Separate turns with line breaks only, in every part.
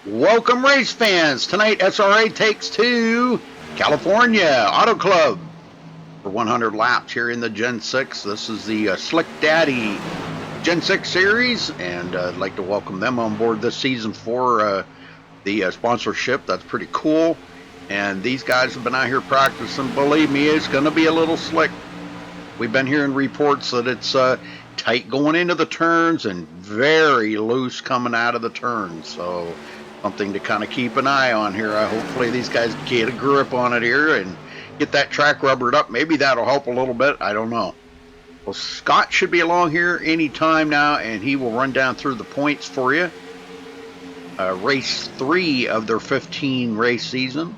Welcome, race fans. Tonight, SRA takes to California Auto Club for 100 laps here in the Gen 6. This is the Slick Daddy Gen 6 series, and I'd like to welcome them on board this season for the sponsorship. That's pretty cool. And these guys have been out here practicing. Believe me, it's going to be a little slick. We've been hearing reports that it's tight going into the turns and very loose coming out of the turns. So something to kind of keep an eye on here. Hopefully these guys get a grip on it here and get that track rubbered up. Maybe that'll help a little bit. I don't know. Well, Scott should be along here any time now, and he will run down through the points for you. Race 3 of their 15 race season.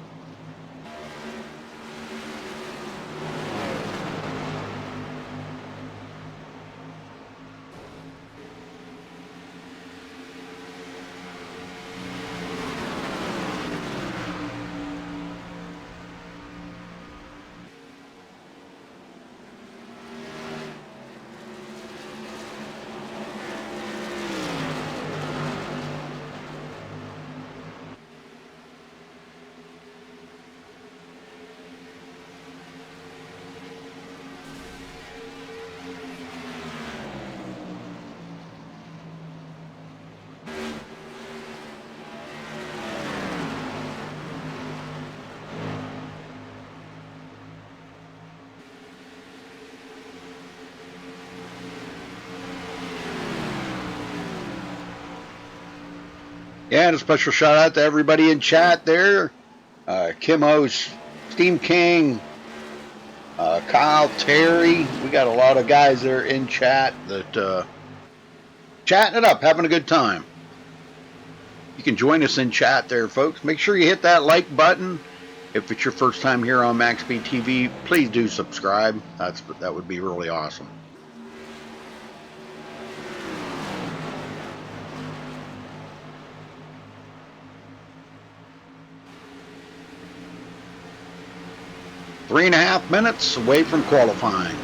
Yeah, and a special shout out to everybody in chat there. Kim Ho's, Steam King, Kyle, Terry. We got a lot of guys there in chat that chatting it up, having a good time. You can join us in chat there, folks. Make sure you hit that like button. If it's your first time here on MaxSpeedTV, please do subscribe. That would be really awesome. Three and a half minutes away from qualifying.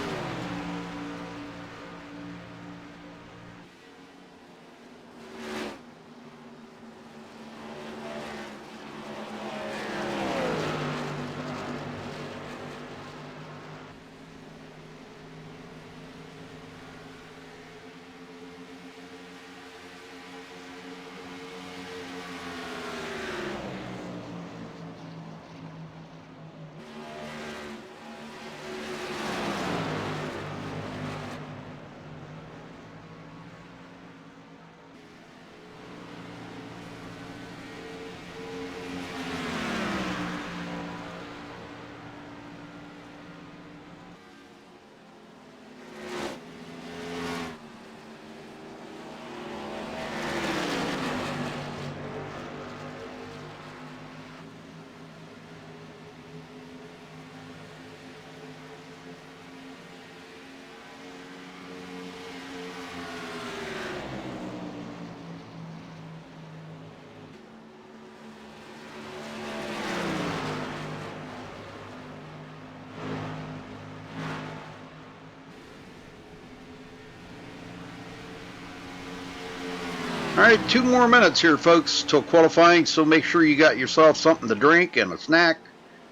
All right, 2 more minutes here, folks, till qualifying, so make sure you got yourself something to drink and a snack,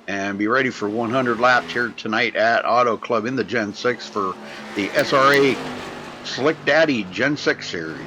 and be ready for 100 laps here tonight at Auto Club in the Gen 6 for the SRA Slick Daddy Gen 6 series.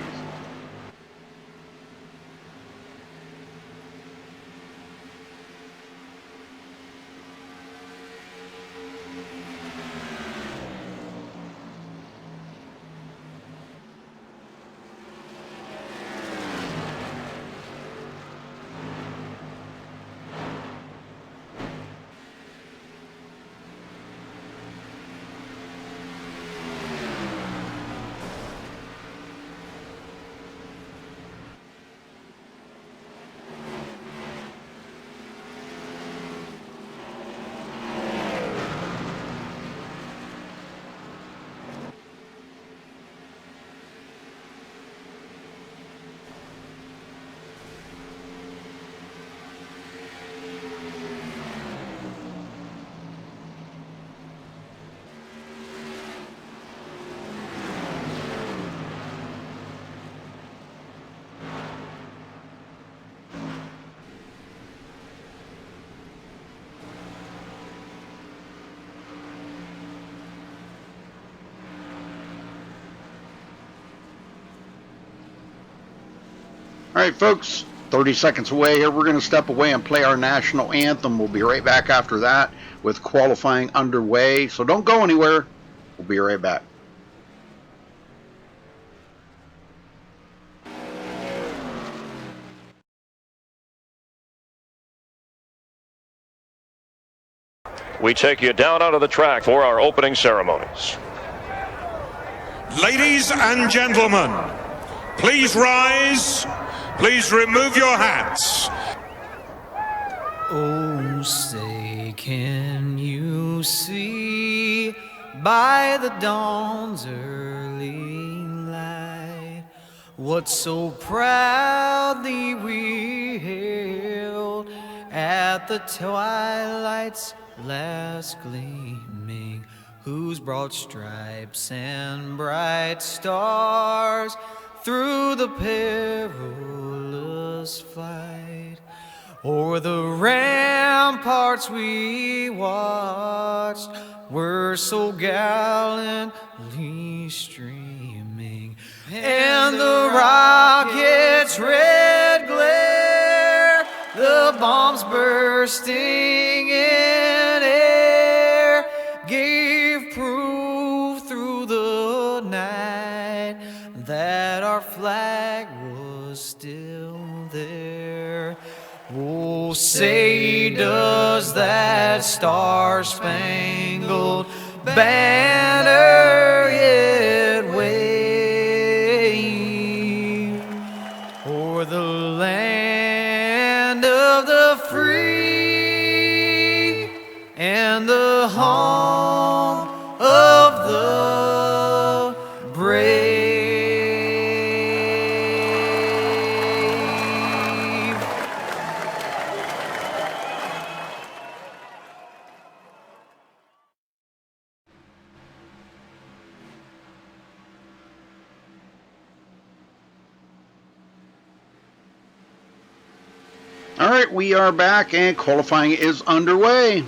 All right, folks, 30 seconds away here. We're going to step away and play our national anthem. We'll be right back after that with qualifying underway. So don't go anywhere. We'll be right back.
We take you down onto the track for our opening ceremonies.
Ladies and gentlemen, please rise. Please remove your hats.
Oh, say, can you see by the dawn's early light what so proudly we hailed at the twilight's last gleaming, whose broad stripes and bright stars through the perilous fight o'er the ramparts we watched were so gallantly streaming, and the rocket's red glare, the bombs bursting in air, gave proof through the night that our flag was still there. Oh, say, does that star-spangled banner yet wave o'er the land of the free and the home of the brave?
All right, we are back and qualifying is underway.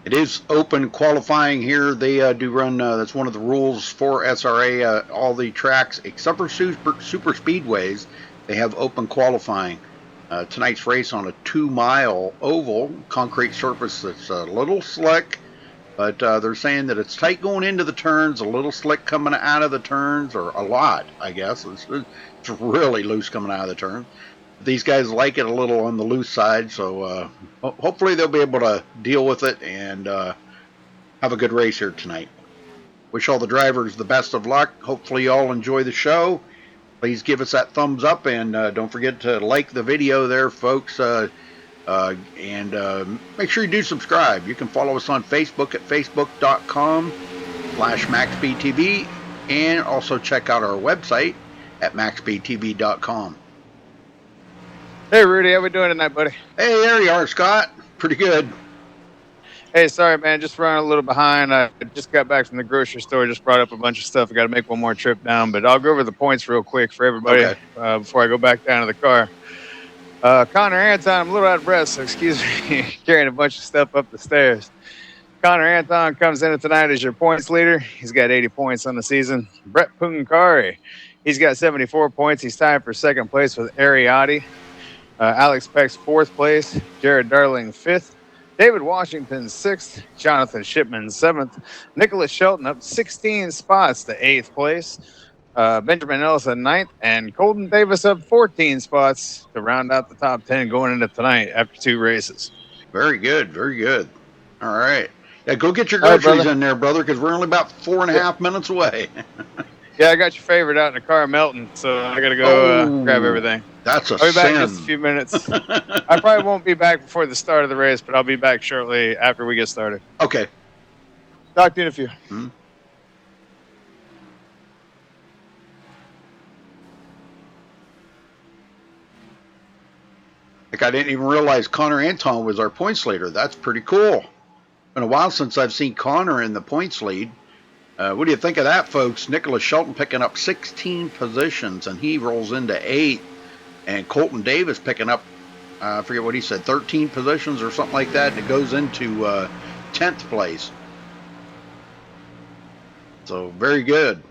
It is open qualifying here. They do run, that's one of the rules for SRA. All the tracks, except for super speedways, they have open qualifying. Tonight's race on a 2-mile oval, concrete surface that's a little slick, but they're saying that it's tight going into the turns, a little slick coming out of the turns, or a lot, I guess. It's really loose coming out of the turn. These guys like it a little on the loose side, so hopefully they'll be able to deal with it and have a good race here tonight. Wish all the drivers the best of luck. Hopefully you all enjoy the show. Please give us that thumbs up, and don't forget to like the video there, folks. And make sure you do subscribe. You can follow us on Facebook at facebook.com/MaxSpeedTV, and also check out our website at MaxSpeedTV.com.
Hey, Rudy, how we doing tonight, buddy?
Hey, there you are, Scott. Pretty good.
Hey, sorry, man, just running a little behind. I just got back from the grocery store, just brought up a bunch of stuff. I got to make one more trip down, but I'll go over the points real quick for everybody before I go back down to the car. Connor Anton, I'm a little out of breath, so excuse me, carrying a bunch of stuff up the stairs. Connor Anton comes in tonight as your points leader. He's got 80 points on the season. Brett Pungkari, he's got 74 points. He's tied for second place with Ariotti. Alex Peck's fourth place. Jared Darling fifth. David Washington sixth. Jonathan Shipman seventh. Nicholas Shelton up 16 spots to eighth place. Benjamin Ellison ninth. And Colton Davis up 14 spots to round out the top 10 going into tonight after 2 races.
Very good. Very good. All right. Yeah, go get your groceries in there, brother, because we're only about 4.5 minutes away.
Yeah, I got your favorite out in the car melting, so I got to go grab everything.
That's a
I'll be back
sin.
in just a few minutes. I probably won't be back before the start of the race, but I'll be back shortly after we get started.
Okay.
Talk to you in a few.
Hmm. Like, I didn't even realize Connor Anton was our points leader. That's pretty cool. Been a while since I've seen Connor in the points lead. What do you think of that, folks? Nicholas Shelton picking up 16 positions, and he rolls into 8th. And Colton Davis picking up, I forget what he said, 13 positions or something like that, and it goes into 10th place. So, very good.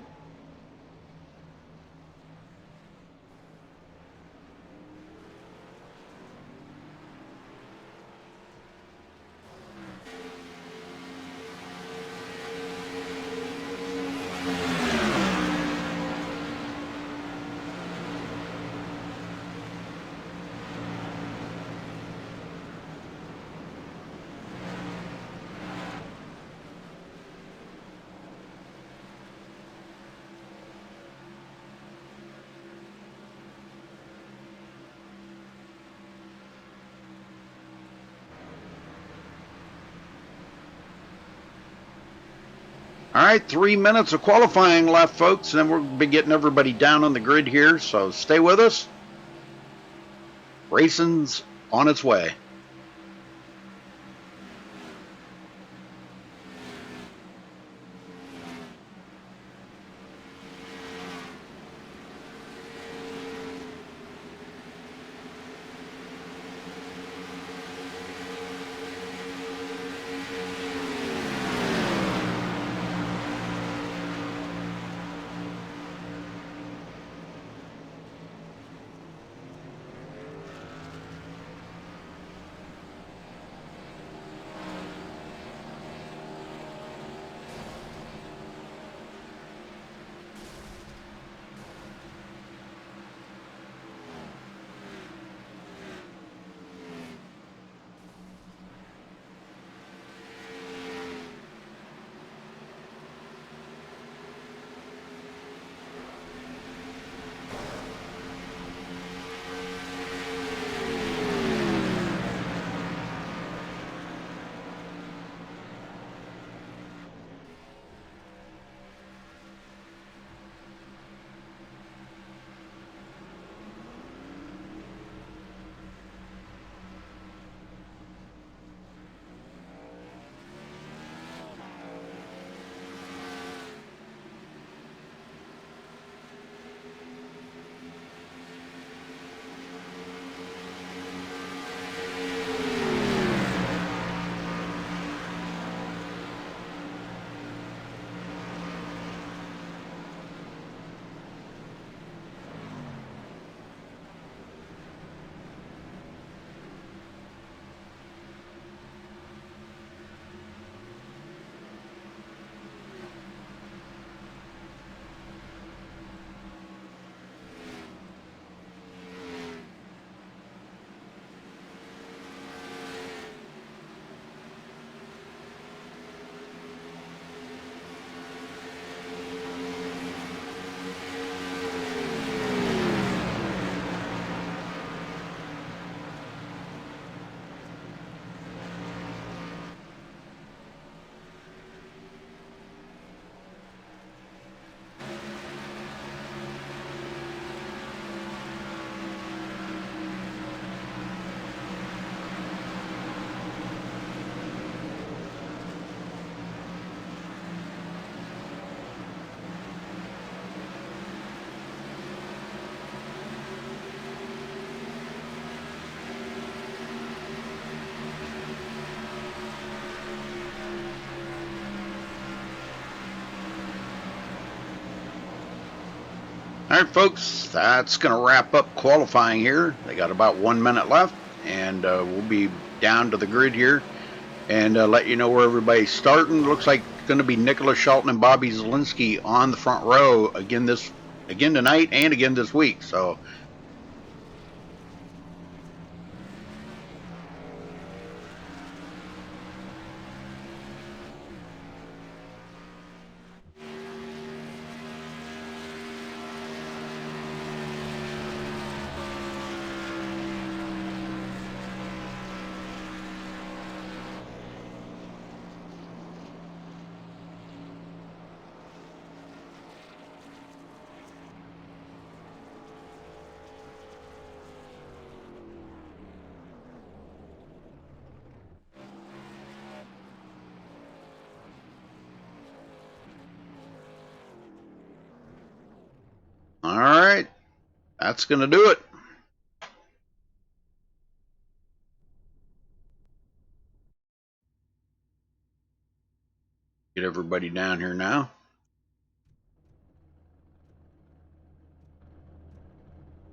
All right, 3 minutes of qualifying left, folks, and then we'll be getting everybody down on the grid here, so stay with us. Racing's on its way. All right, folks, that's going to wrap up qualifying here. They got about 1 minute left, and we'll be down to the grid here and let you know where everybody's starting. Looks like it's going to be Nicholas Shelton and Bobby Zielinski on the front row again tonight and again this week. So all right, that's going to do it. Get everybody down here now.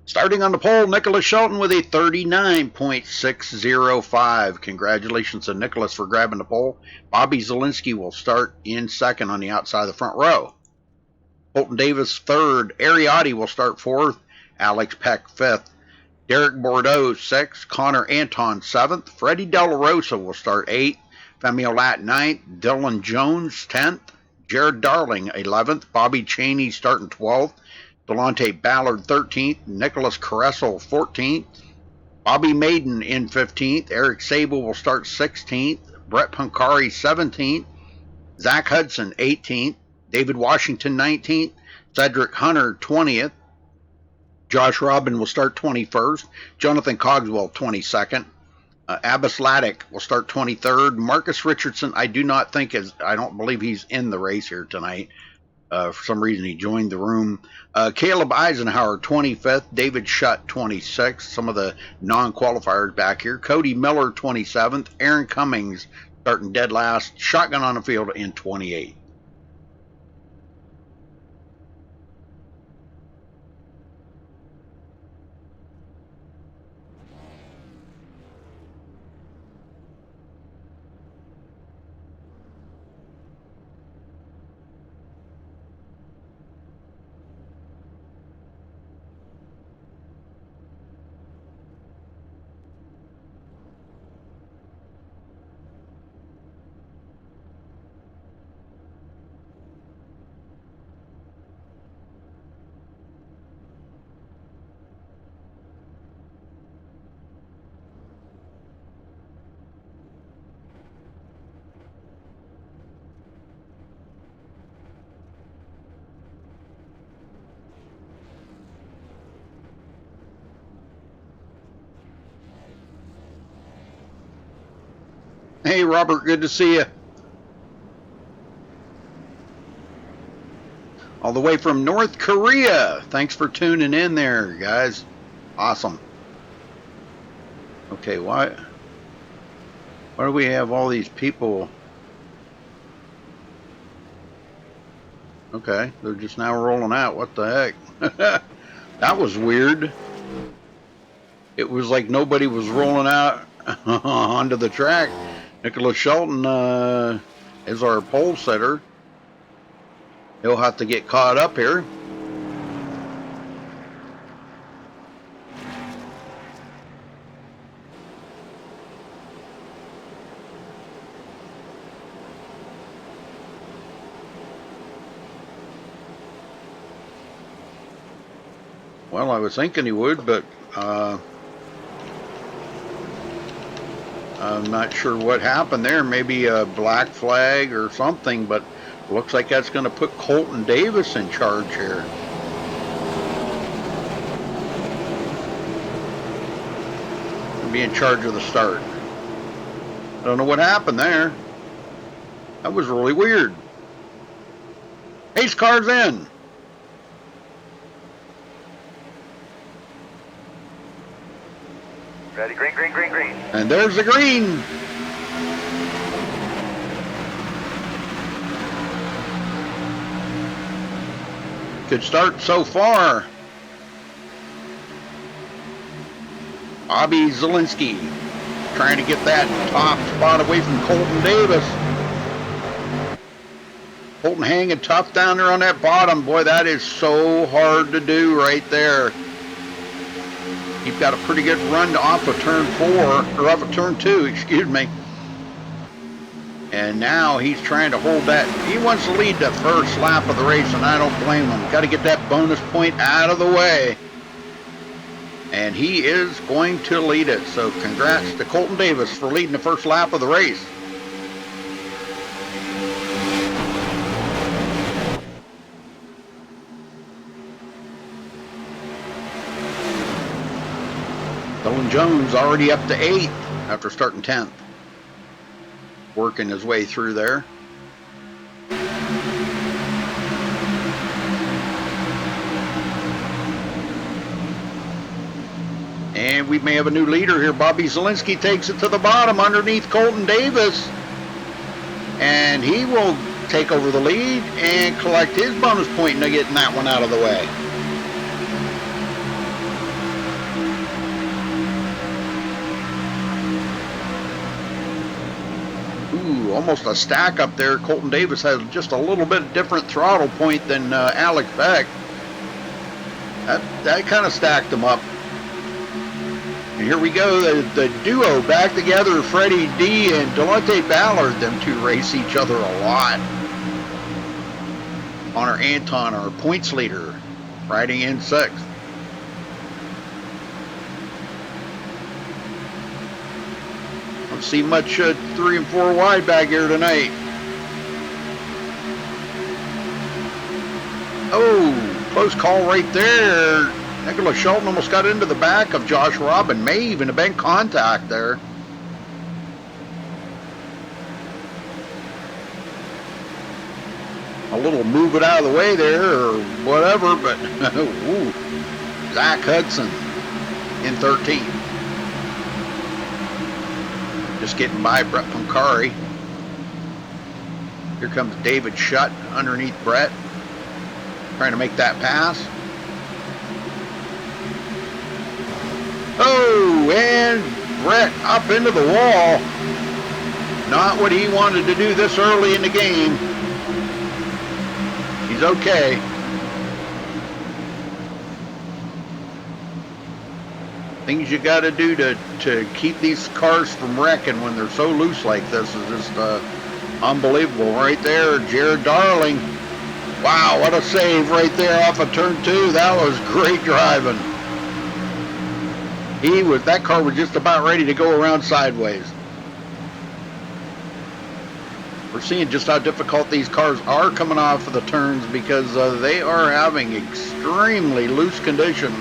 Starting on the pole, Nicholas Shelton with a 39.605. Congratulations to Nicholas for grabbing the pole. Bobby Zielinski will start in second on the outside of the front row. Colton Davis third. Ariotti will start fourth. Alex Peck fifth. Derek Bordeaux sixth. Connor Anton seventh. Freddie De La Rosa will start eighth. Femi Olat ninth. Dylan Jones 10th. Jared Darling 11th. Bobby Cheney starting 12th. Delonte Ballard 13th. Nicholas Caressel 14th. Bobby Maiden in 15th. Eric Sable will start 16th. Brett Pancari 17th. Zach Hudson 18th. David Washington 19th. Cedric Hunter 20th. Josh Robin will start 21st. Jonathan Cogswell 22nd. Abbas Laddick will start 23rd. Marcus Richardson, I don't believe he's in the race here tonight. For some reason, he joined the room. Caleb Eisenhower, 25th. David Shutt, 26th. Some of the non-qualifiers back here. Cody Miller, 27th. Aaron Cummings starting dead last. Shotgun on the field in 28th. Hey, Robert, good to see you. All the way from North Korea. Thanks for tuning in there, guys. Awesome. Okay, why do we have all these people? Okay, they're just now rolling out. What the heck? That was weird. It was like nobody was rolling out onto the track. Nicholas Shelton is our pole setter. He'll have to get caught up here. Well, I was thinking he would, but I'm not sure what happened there. Maybe a black flag or something, but looks like that's going to put Colton Davis in charge here. He'll be in charge of the start. I don't know what happened there. That was really weird. Pace car's in.
Ready, green, green, green, green.
And there's the green. Good start so far. Bobby Zielinski trying to get that top spot away from Colton Davis. Colton hanging tough down there on that bottom. Boy, that is so hard to do right there. He's got a pretty good run off of turn 4, or off of turn 2, excuse me. And now he's trying to hold that. He wants to lead the first lap of the race, and I don't blame him. Got to get that bonus point out of the way. And he is going to lead it. So congrats to Colton Davis for leading the first lap of the race. Dylan Jones already up to 8th after starting 10th. Working his way through there. And we may have a new leader here. Bobby Zielinski takes it to the bottom underneath Colton Davis. And he will take over the lead and collect his bonus point in getting that one out of the way. Ooh, almost a stack up there. Colton Davis has just a little bit different throttle point than Alex Beck. That kind of stacked them up. And here we go, the duo back together, Freddie D and Delonte Ballard. Them two race each other a lot. Connor Anton, our points leader, riding in 6th. Don't see much 3 and 4 wide back here tonight. Oh, close call right there. Nicholas Shelton almost got into the back of Josh Robin. May even have been contact there. A little move it out of the way there or whatever, but ooh, Zach Hudson in 13th. Just getting by Brett Pancari. Here comes David Shutt underneath Brett, trying to make that pass. Oh, and Brett up into the wall. Not what he wanted to do this early in the game. He's okay. Things you got to do to keep these cars from wrecking when they're so loose like this is just unbelievable. Right there, Jared Darling. Wow, what a save right there off of turn 2. That was great driving. That car was just about ready to go around sideways. We're seeing just how difficult these cars are coming off of the turns because they are having extremely loose conditions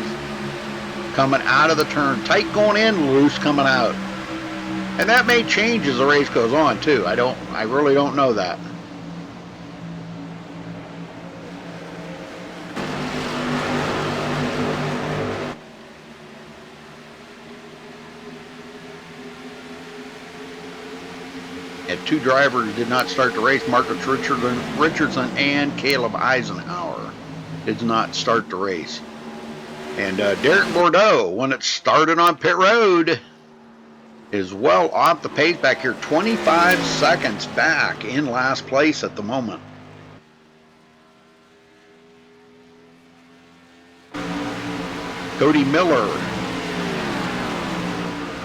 coming out of the turn. Tight going in, loose coming out. And that may change as the race goes on too. I really don't know that. Two drivers did not start the race. Marcus Richardson and Caleb Eisenhower did not start the race. And Derek Bordeaux, when it started on pit road, is well off the pace back here. 25 seconds back in last place at the moment. Cody Miller,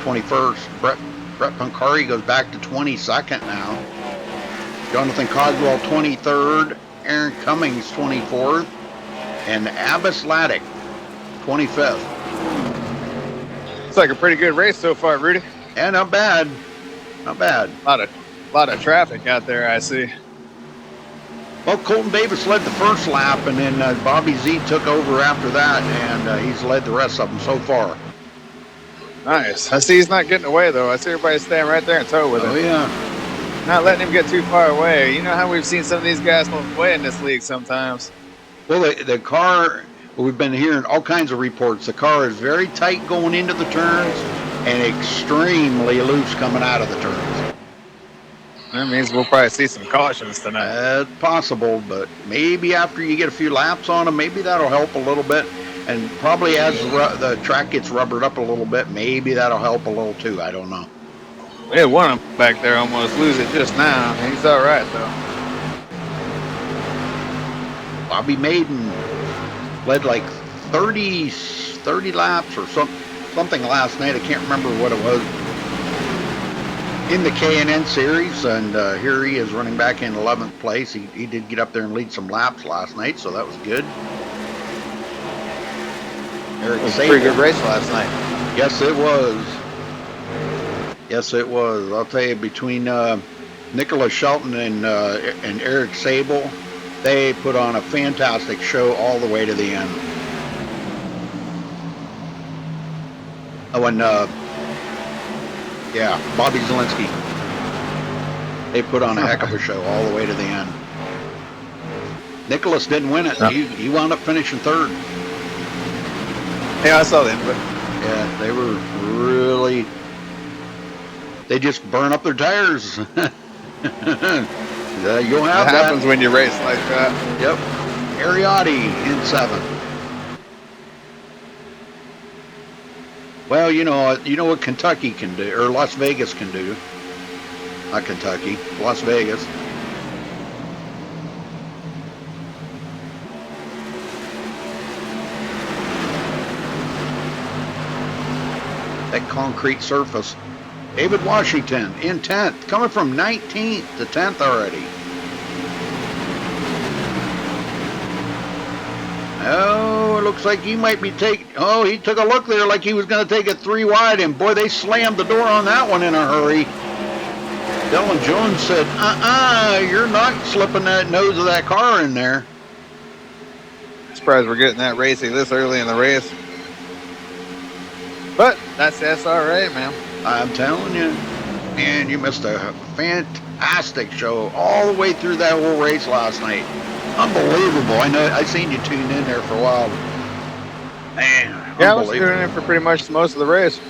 21st. Brett Pancari goes back to 22nd now. Jonathan Coswell, 23rd. Aaron Cummings, 24th. And Abbas Laddick, 25th.
It's like a pretty good race so far, Rudy.
Yeah, not bad. Not bad.
A lot of traffic out there, I see.
Well, Colton Davis led the first lap, and then Bobby Z took over after that, and he's led the rest of them so far.
Nice. I see he's not getting away, though. I see everybody staying right there in tow with him.
Oh, yeah.
Not letting him get too far away. You know how we've seen some of these guys move away in this league sometimes.
Well, the car, we've been hearing all kinds of reports. The car is very tight going into the turns and extremely loose coming out of the turns.
That means we'll probably see some cautions tonight.
Possible, but maybe after you get a few laps on them, maybe that'll help a little bit. And probably as the track gets rubbered up a little bit, maybe that'll help a little too. I don't know.
We had one of them back there almost lose it just now. He's all right, though.
Bobby Maiden led like 30 laps or something last night. I can't remember what it was. In the K&N series, and here he is running back in 11th place. He did get up there and lead some laps last night, so that was good.
It was a pretty good race last night.
Yes, it was. Yes, it was. I'll tell you, between Nicholas Shelton and Eric Sable, they put on a fantastic show all the way to the end. Oh, and yeah, Bobby Zielinski. They put on a heck of a show all the way to the end. Nicholas didn't win it. No. He wound up finishing third.
Yeah, I saw that. But
yeah, they were really. They just burn up their tires. You'll have
that happens when you race like that.
Yep. Ariotti in 7th. Well, you know what Kentucky can do, or Las Vegas can do. Not Kentucky, Las Vegas. That concrete surface. David Washington in 10th, coming from 19th to 10th already. Oh, it looks like he might be he took a look there like he was going to take it 3 wide, and boy, they slammed the door on that one in a hurry. Dylan Jones said, you're not slipping that nose of that car in there.
Surprised we're getting that racy this early in the race. But that's the SRA, man.
I'm telling you, man, you missed a fantastic show all the way through that whole race last night. Unbelievable. I know I seen you tune in there for a while. Man,
yeah, I was tuning in for pretty much most of the race.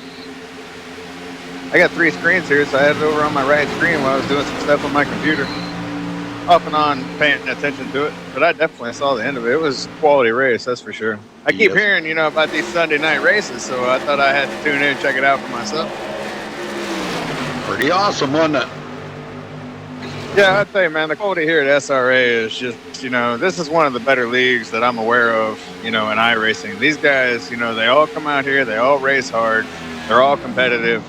I got 3 screens here, so I had it over on my right screen while I was doing some stuff on my computer. Off and on, paying attention to it. But I definitely saw the end of it. It was a quality race, that's for sure. I keep hearing, about these Sunday night races, so I thought I had to tune in and check it out for myself.
Pretty awesome, wasn't it?
Yeah, I'd say, man, the quality here at SRA is just, this is one of the better leagues that I'm aware of, in iRacing. These guys, they all come out here, they all race hard, they're all competitive.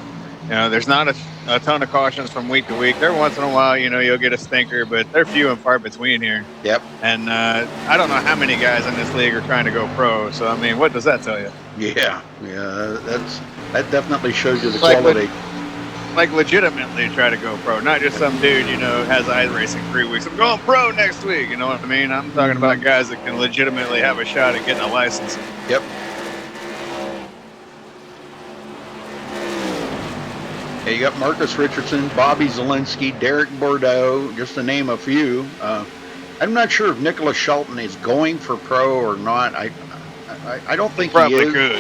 There's not a ton of cautions from week to week. Every once in a while, you'll get a stinker, but they're few and far between here.
Yep.
And I don't know how many guys in this league are trying to go pro. So, I mean, what does that tell you?
Yeah, that definitely shows you the quality.
Like legitimately try to go pro, not just some dude, has iRacing 3 weeks. I'm going pro next week, you know what I mean? I'm talking about guys that can legitimately have a shot at getting a license.
Yep. Yeah, you got Marcus Richardson, Bobby Zielinski, Derek Bordeaux, just to name a few. I'm not sure if Nicholas Shelton is going for pro or not. I don't think he is.
Probably could.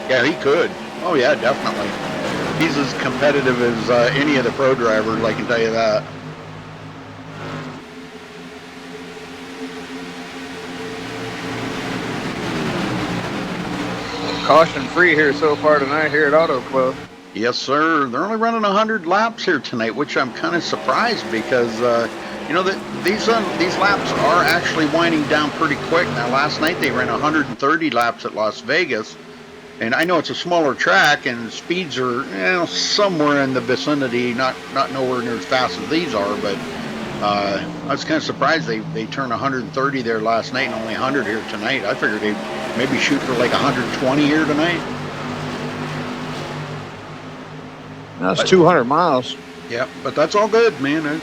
Yeah, he could. Oh yeah, definitely. He's as competitive as any of the pro drivers, I can tell you that.
Caution free here so far tonight here at Auto Club.
Yes, sir. They're only running 100 laps here tonight, which I'm kind of surprised because, these laps are actually winding down pretty quick. Now, last night they ran 130 laps at Las Vegas. And I know it's a smaller track and speeds are somewhere in the vicinity, not nowhere near as fast as these are, but I was kind of surprised they turned 130 there last night and only 100 here tonight. I figured they'd maybe shoot for like 120 here tonight.
That's 200 miles.
Yeah, but that's all good, man.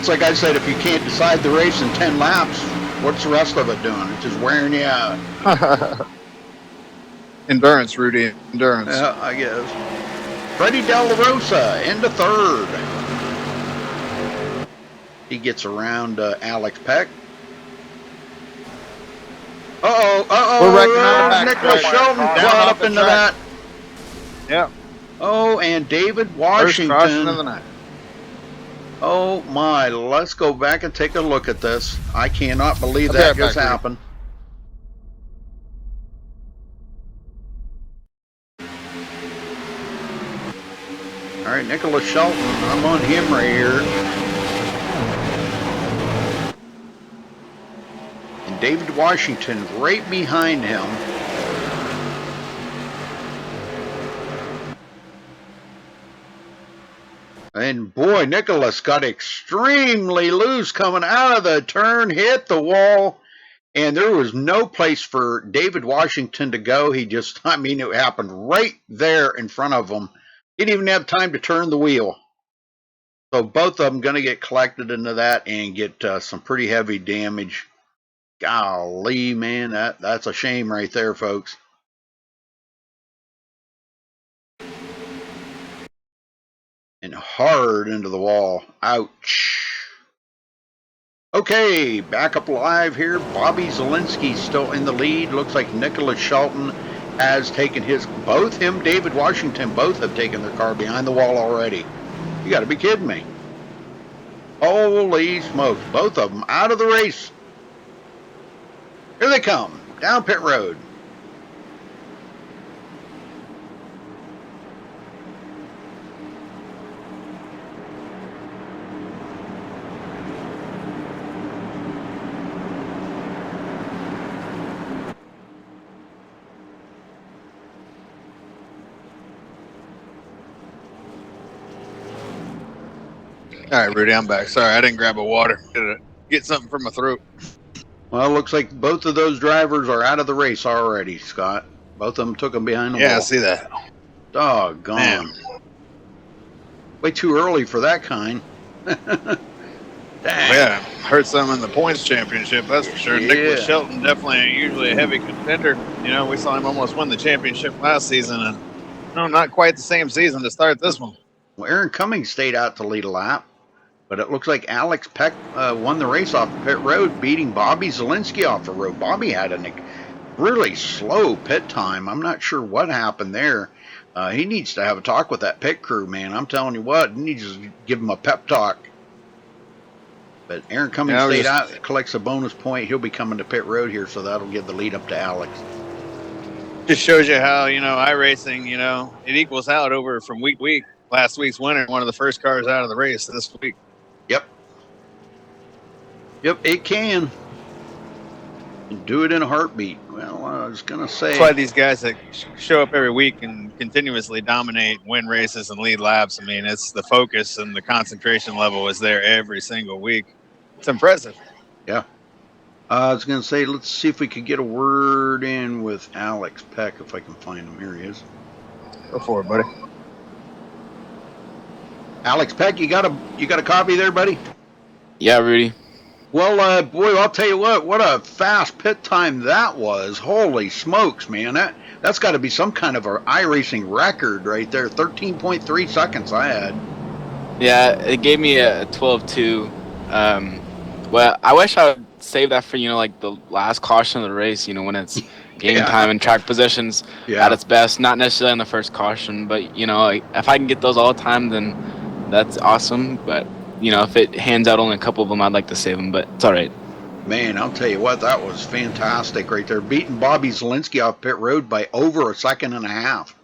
It's like I said, if you can't decide the race in 10 laps, what's the rest of it doing? It's just wearing you out.
Endurance, Rudy. Endurance.
Yeah, I guess. Freddie De La Rosa into 3rd. He gets around Alex Peck.
We're wrecking on the back.
Nicholas Shelton caught up into that.
Yep.
Oh, and David Washington.
First caution of the night.
Oh my, let's go back and take a look at this. I cannot believe
I'll be
that
right
just
back, Rudy.
happened. All right, Nicholas Shelton, I'm on him right here. And David Washington right behind him. And boy, Nicholas got extremely loose coming out of the turn, hit the wall, and there was no place for David Washington to go. He just, I mean, it happened right there in front of him. He didn't even have time to turn the wheel. So both of them going to get collected into that and get some pretty heavy damage. Golly, man, that's a shame right there, folks. And hard into the wall. Ouch. Okay, back up live here. Bobby Zielinski still in the lead. Looks like Nicholas Shelton has taken his, both him, David Washington, both have taken their car behind the wall already. You got to be kidding me. Holy smokes, both of them out of the race. Here they come, down pit road.
All right, Rudy, I'm back. Sorry, I didn't grab a water. Get something from my throat.
Well, looks like both of those drivers are out of the race already, Scott. Both of them took them behind the wall.
Yeah, I see that.
Doggone.
Man.
Way too early for that kind. Dang.
Yeah, hurt some in the points championship, that's for sure.
Yeah.
Nicholas Shelton definitely usually a heavy contender. You know, we saw him almost win the championship last season, and no, not quite the same season to start this one.
Well, Aaron Cummings stayed out to lead a lap, but it looks like Alex Peck won the race off the pit road, beating Bobby Zielinski off the road. Bobby had a really slow pit time. I'm not sure what happened there. He needs to have a talk with that pit crew, man. I'm telling you what, he needs to give him a pep talk. But Aaron Cummings stayed out, collects a bonus point. He'll be coming to pit road here, so that'll give the lead up to Alex.
Just shows you how, you know, iRacing, you know, it equals out over from week to week. Last week's winner, one of the first cars out of the race this week.
Yep. Yep, it can. Do it in a heartbeat. Well, I was going to say.
That's why these guys that show up every week and continuously dominate, win races, and lead laps, I mean, it's the focus and the concentration level is there every single week. It's impressive.
Yeah. I was going to say, let's see if we could get a word in with Alex Peck, if I can find him. Here he is.
Go for it, buddy.
Alex Peck, you got a copy there, buddy?
Yeah, Rudy.
Well, boy, I'll tell you what a fast pit time that was. Holy smokes, man. That's got to be some kind of an iRacing record right there. 13.3 seconds I had.
Yeah, it gave me a 12.2. Well, I wish I would save that for, you know, like the last caution of the race, you know, when it's game time and track positions at its best. Not necessarily on the first caution, but, you know, if I can get those all the time, then that's awesome. But, you know, if it hands out only a couple of them, I'd like to save them, but it's all right.
Man, I'll tell you what, that was fantastic right there. Beating Bobby Zielinski off pit road by over a second and a half.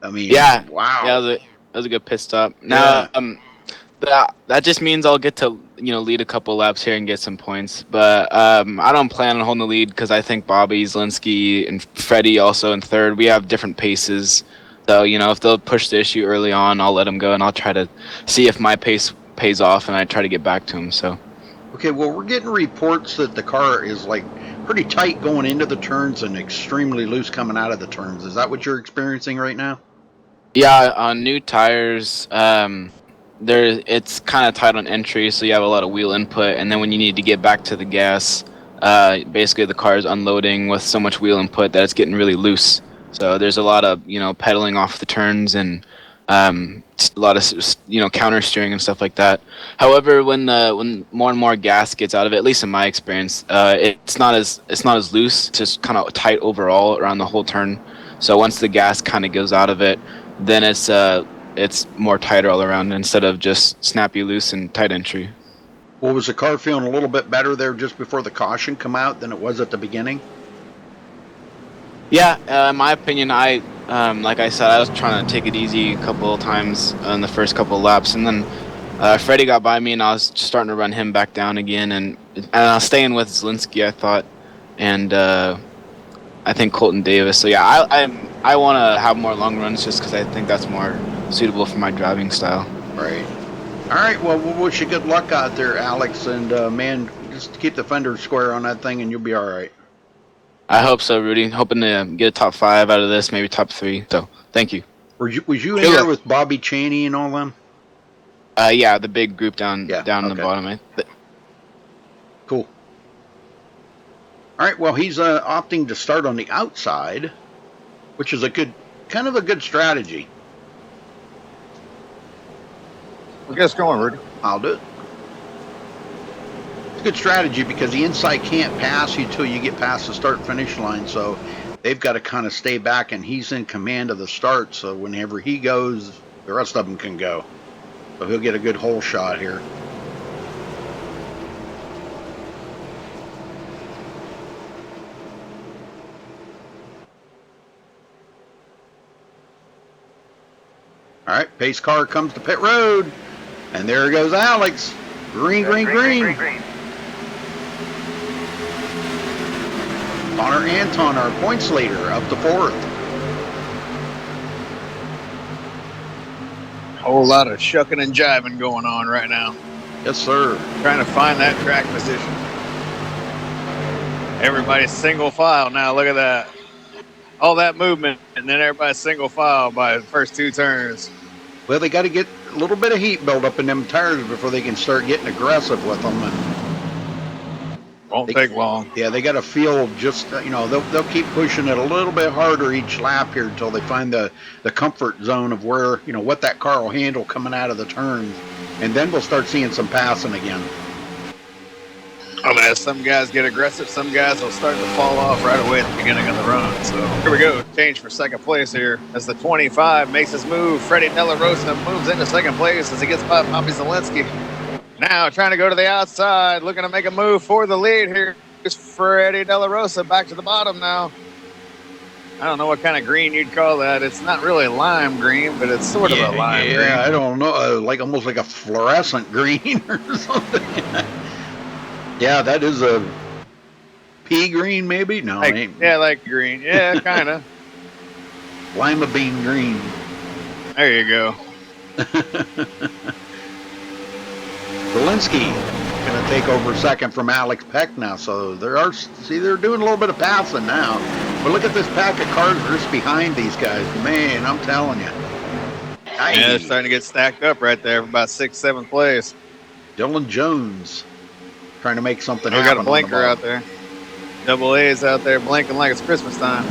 I mean,
yeah,
wow.
Yeah, that was a good pit stop. Now, that just means I'll get to, you know, lead a couple laps here and get some points. But I don't plan on holding the lead because I think Bobby Zielinski and Freddie also in third. We have different paces. So, you know, if they'll push the issue early on, I'll let them go, and I'll try to see if my pace pays off, and I try to get back to them. So.
Okay, well, we're getting reports that the car is, like, pretty tight going into the turns and extremely loose coming out of the turns. Is that what you're experiencing right now?
Yeah, on new tires, it's kind of tight on entry, so you have a lot of wheel input, and then when you need to get back to the gas, basically the car is unloading with so much wheel input that it's getting really loose. So there's a lot of, you know, pedaling off the turns and a lot of, you know, counter steering and stuff like that. However, when more and more gas gets out of it, at least in my experience, it's not as loose. It's just kind of tight overall around the whole turn. So once the gas kind of goes out of it, then it's it's more tighter all around instead of just snappy loose and tight entry.
Well, was the car feeling a little bit better there just before the caution come out than it was at the beginning?
Yeah, in my opinion, like I said, I was trying to take it easy a couple of times in the first couple of laps, and then Freddie got by me, and I was starting to run him back down again, and I was staying with Zielinski, I thought, and I think Colton Davis. So yeah, I want to have more long runs just because I think that's more suitable for my driving style.
Right. All right. Well, we'll wish you good luck out there, Alex, and man, just keep the fender square on that thing, and you'll be all right.
I hope so, Rudy. Hoping to get a top 5 out of this, maybe top 3. So thank you.
Was you in there with Bobby Chaney and all them?
Yeah, the big group down
okay.
the bottom.
Cool. All right. Well, he's opting to start on the outside, which is kind of a good strategy.
We'll get us going, Rudy.
I'll do it. It's a good strategy because the inside can't pass you until you get past the start-finish line, so they've got to kind of stay back, and he's in command of the start, so whenever he goes, the rest of them can go. So he'll get a good hole shot here. All right, pace car comes to pit road, and there goes Alex. Green. Connor Anton, our points leader, up to 4th.
Whole lot of shucking and jiving going on right now.
Yes, sir.
Trying to find that track position. Everybody's single file now. Look at that. All that movement, and then everybody's single file by the first 2 turns.
Well, they got to get a little bit of heat build up in them tires before they can start getting aggressive with them.
Won't take long.
Yeah, they got to feel just, they'll keep pushing it a little bit harder each lap here until they find the comfort zone of where, what that car will handle coming out of the turn. And then we'll start seeing some passing again.
I mean, as some guys get aggressive, some guys will start to fall off right away at the beginning of the run. So here we go. Change for second place here as the 25 makes his move. Freddie Della Rosa moves into second place as he gets by Bobby Zielinski. Now trying to go to the outside, looking to make a move for the lead here. It's Freddie Della Rosa back to the bottom now. I don't know what kind of green you'd call that. It's not really lime green, but it's sort of a lime green.
Yeah, I don't know. Almost like a fluorescent green or something. Yeah, that is a pea green, maybe? No, it ain't.
Yeah, like green. Yeah, kind of.
Lima bean green.
There you go.
Zielinski going to take over second from Alex Peck now. So they're doing a little bit of passing now. But look at this pack of cars just behind these guys. Man, I'm telling you.
Yeah, they're starting to get stacked up right there for about 6th, 7th place.
Dylan Jones trying to make something
happen. We got a blinker out there. Double A's out there blinking like it's Christmas time.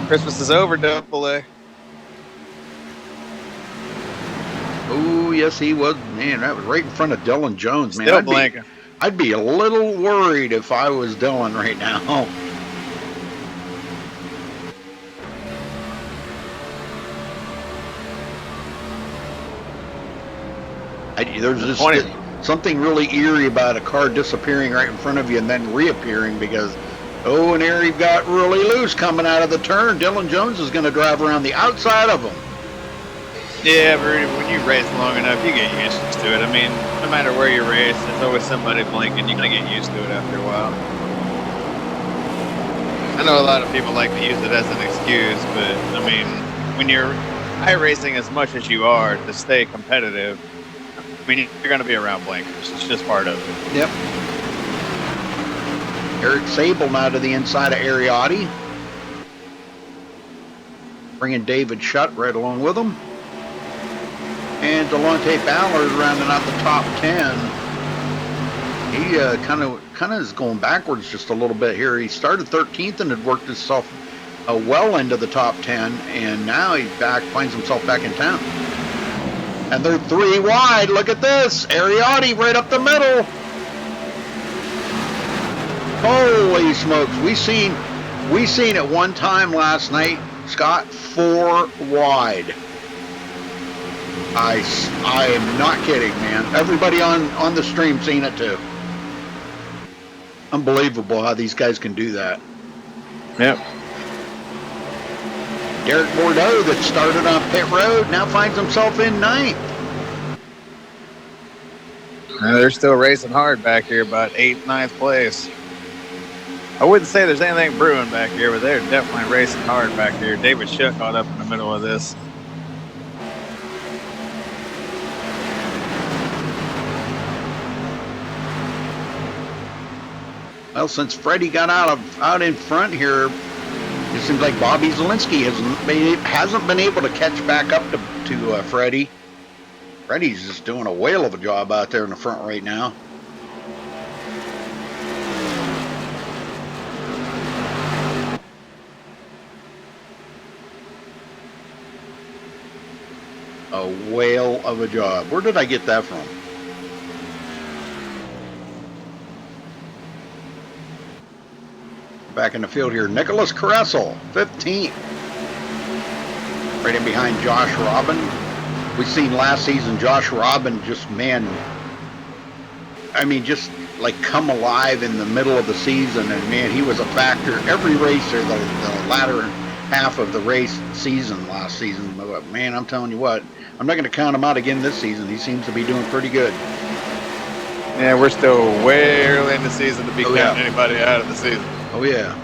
Christmas is over, Double A.
Oh, yes, he was. Man, that was right in front of Dylan Jones, man.
Still blinking.
I'd be a little worried if I was Dylan right now. There's just something really eerie about a car disappearing right in front of you and then reappearing because, and there he got really loose coming out of the turn. Dylan Jones is going to drive around the outside of him.
Yeah, but when you race long enough, you get used to it. I mean, no matter where you race, there's always somebody blinking. You're going to get used to it after a while. I know a lot of people like to use it as an excuse, but, I mean, when you're iRacing as much as you are to stay competitive, I mean, you're going to be around blinkers. It's just part of it.
Yep. Eric Sable now to the inside of Ariotti. Bringing David Shutt right along with him. And Delonte Ballard rounding out the top 10. He kind of is going backwards just a little bit here. He started 13th and had worked himself well into the top 10, and now he's finds himself back in town. And they're 3 wide. Look at this. Ariotti right up the middle. Holy smokes. We seen at one time last night, Scott, 4 wide. I am not kidding, man. Everybody on the stream seen it too. Unbelievable how these guys can do that.
Yep.
Derek Bordeaux, that started on pit road, now finds himself in 9th.
They're still racing hard back here, about 8th, 9th place. I wouldn't say there's anything brewing back here, but they're definitely racing hard back here. David Shutt caught up in the middle of this.
Well, since Freddie got out in front here, it seems like Bobby Zielinski hasn't been able to catch back up to Freddie. Freddie's just doing a whale of a job out there in the front right now. A whale of a job. Where did I get that from? Back in the field here, Nicholas Caressel, 15th. Right in behind Josh Robin. We've seen last season Josh Robin just, man, I mean, just like come alive in the middle of the season. And man, he was a factor every racer, the latter half of the race season last season. But man, I'm telling you what, I'm not going to count him out again this season. He seems to be doing pretty good.
Yeah, we're still way early in the season to be counting anybody out of the season.
Oh, yeah.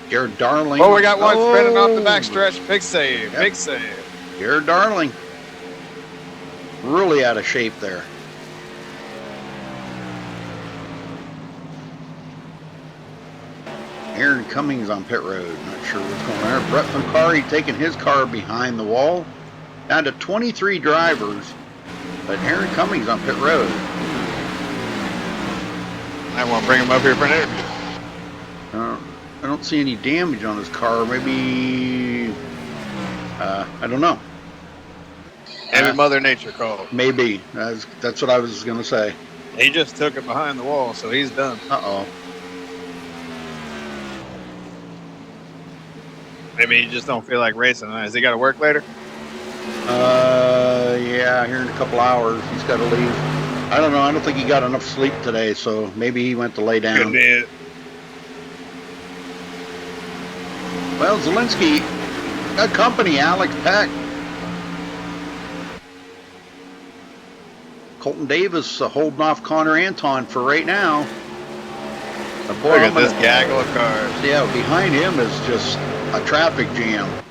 Jared Darling.
Oh, we got one spinning off the backstretch. Big save.
Yep.
Big save.
Jared Darling. Really out of shape there. Aaron Cummings on pit road. Not sure what's going on there. Brett McCarry taking his car behind the wall. Down to 23 drivers. But Aaron Cummings on pit road.
I want to bring him up here for an interview.
I don't see any damage on his car. Maybe, I don't know.
Maybe Mother Nature called.
Maybe. That's what I was going to say.
He just took it behind the wall, so he's done.
Uh-oh.
Maybe he just don't feel like racing. Has he got to work later?
Yeah, here in a couple hours. He's got to leave. I don't know. I don't think he got enough sleep today, so maybe he went to lay down.
Could be it.
Well, Zielinski got company, Alex Peck. Colton Davis holding off Connor Anton for right now.
Look at this gaggle of cars.
Yeah, behind him is just a traffic jam.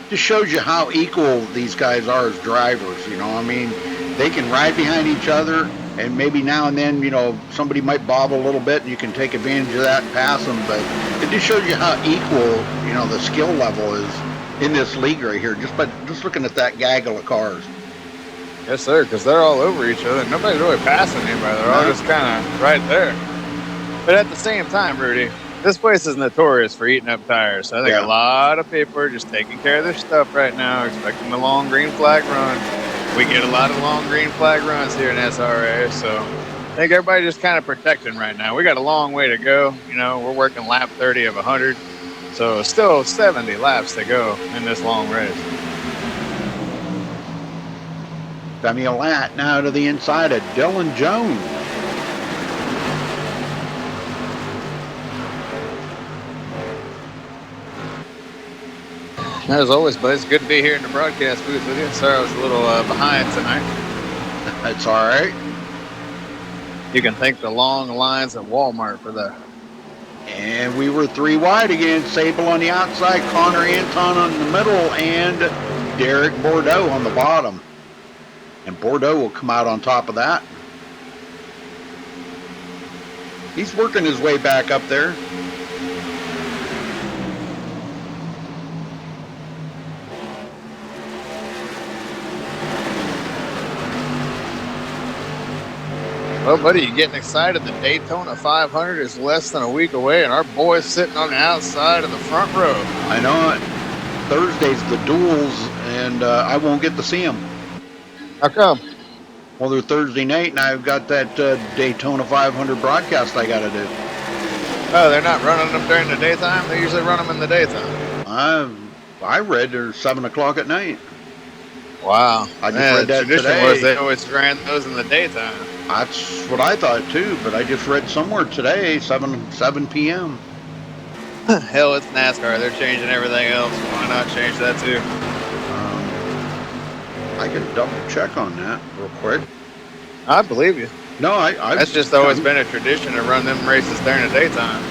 Just shows you how equal these guys are as drivers, you know. I mean, they can ride behind each other, and maybe now and then, you know, somebody might bobble a little bit, and you can take advantage of that and pass them. But it just shows you how equal, you know, the skill level is in this league right here, just looking at that gaggle of cars.
Yes, sir, because they're all over each other. Nobody's really passing anybody. They're all just kind of right there. But at the same time, Rudy, this place is notorious for eating up tires. So I think a lot of people are just taking care of their stuff right now, expecting the long green flag run. We get a lot of long green flag runs here in SRA, so I think everybody's just kind of protecting right now. We got a long way to go. You know, we're working lap 30 of 100, so still 70 laps to go in this long race.
Samuel Latt now to the inside of Dylan Jones.
As always, bud, it's good to be here in the broadcast booth with you. Sorry I was a little behind tonight.
That's all right.
You can thank the long lines at Walmart for that.
And we were 3 wide again. Sable on the outside, Connor Anton on the middle, and Derek Bordeaux on the bottom. And Bordeaux will come out on top of that. He's working his way back up there.
Well, buddy, you getting excited? The Daytona 500 is less than a week away, and our boy's sitting on the outside of the front row.
I know it. Thursday's the duels, and I won't get to see them.
How come?
Well, they're Thursday night, and I've got that Daytona 500 broadcast I got to do.
Oh, they're not running them during the daytime? They usually run them in the daytime.
I read they're 7 o'clock at night.
Wow.
I just read that
tradition
today.
was they always ran those in the daytime.
That's what I thought too, but I just read somewhere today, 7 p.m.
Hell, it's NASCAR. They're changing everything else. Why not change that too?
I can double check on that real quick.
I believe you.
No,
That's just always been a tradition to run them races during the daytime.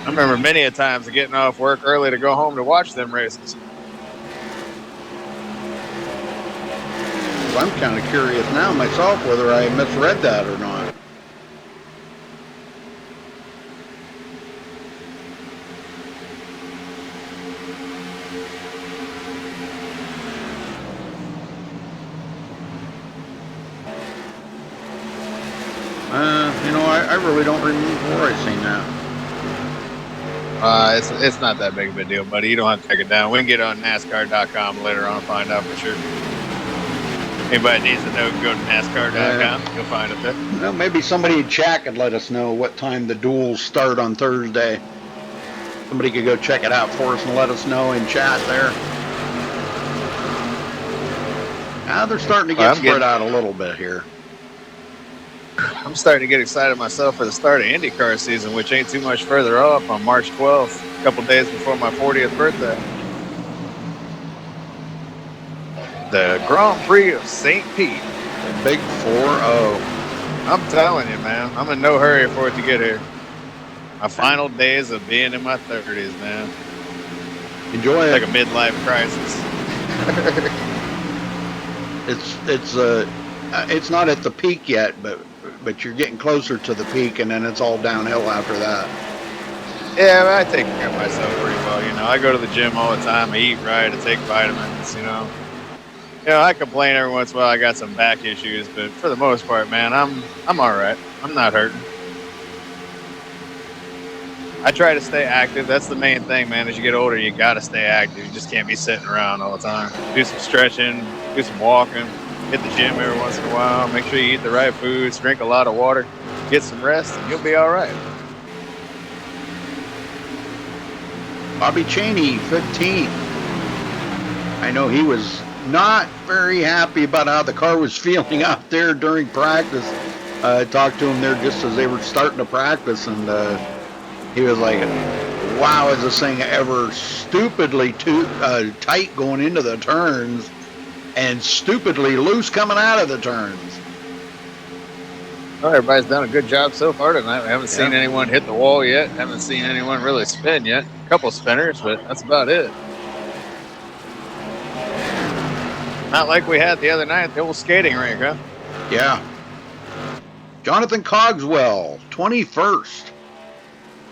I remember many a times of getting off work early to go home to watch them races.
I'm kind of curious now myself whether I misread that or not. I really don't remember where I seen that.
It's not that big of a deal, buddy. You don't have to take it down. We can get on NASCAR.com later on and find out for sure. Anybody needs to know, go to NASCAR.com. You'll find it there.
Well, maybe somebody in chat could let us know what time the duels start on Thursday. Somebody could go check it out for us and let us know in chat there. Now they're starting to get spread out a little bit here.
I'm starting to get excited myself for the start of IndyCar season, which ain't too much further off on March 12th, a couple days before my 40th birthday. The Grand Prix of St. Pete.
The big 4-0.
I'm telling you, man. I'm in no hurry for it to get here. My final days of being in my 30s, man.
Enjoy it.
Like a midlife crisis.
It's not at the peak yet, but you're getting closer to the peak, and then it's all downhill after that.
Yeah, I take care of myself pretty well. I go to the gym all the time. I eat right. I take vitamins. I complain every once in a while. I got some back issues, but for the most part, man, I'm all right. I'm not hurting. I try to stay active. That's the main thing, man. As you get older, you got to stay active. You just can't be sitting around all the time. Do some stretching, do some walking, hit the gym every once in a while. Make sure you eat the right foods, drink a lot of water, get some rest, and you'll be all right.
Bobby Cheney, 15th. I know he was not very happy about how the car was feeling out there during practice. I talked to him there just as they were starting to practice, and he was like, wow, is this thing ever stupidly too tight going into the turns and stupidly loose coming out of the turns.
Well, everybody's done a good job so far tonight. We haven't seen anyone hit the wall yet. Haven't seen anyone really spin yet. A couple spinners, but that's about it. Not like we had the other night at the old skating rink, huh?
Yeah. Jonathan Cogswell, 21st.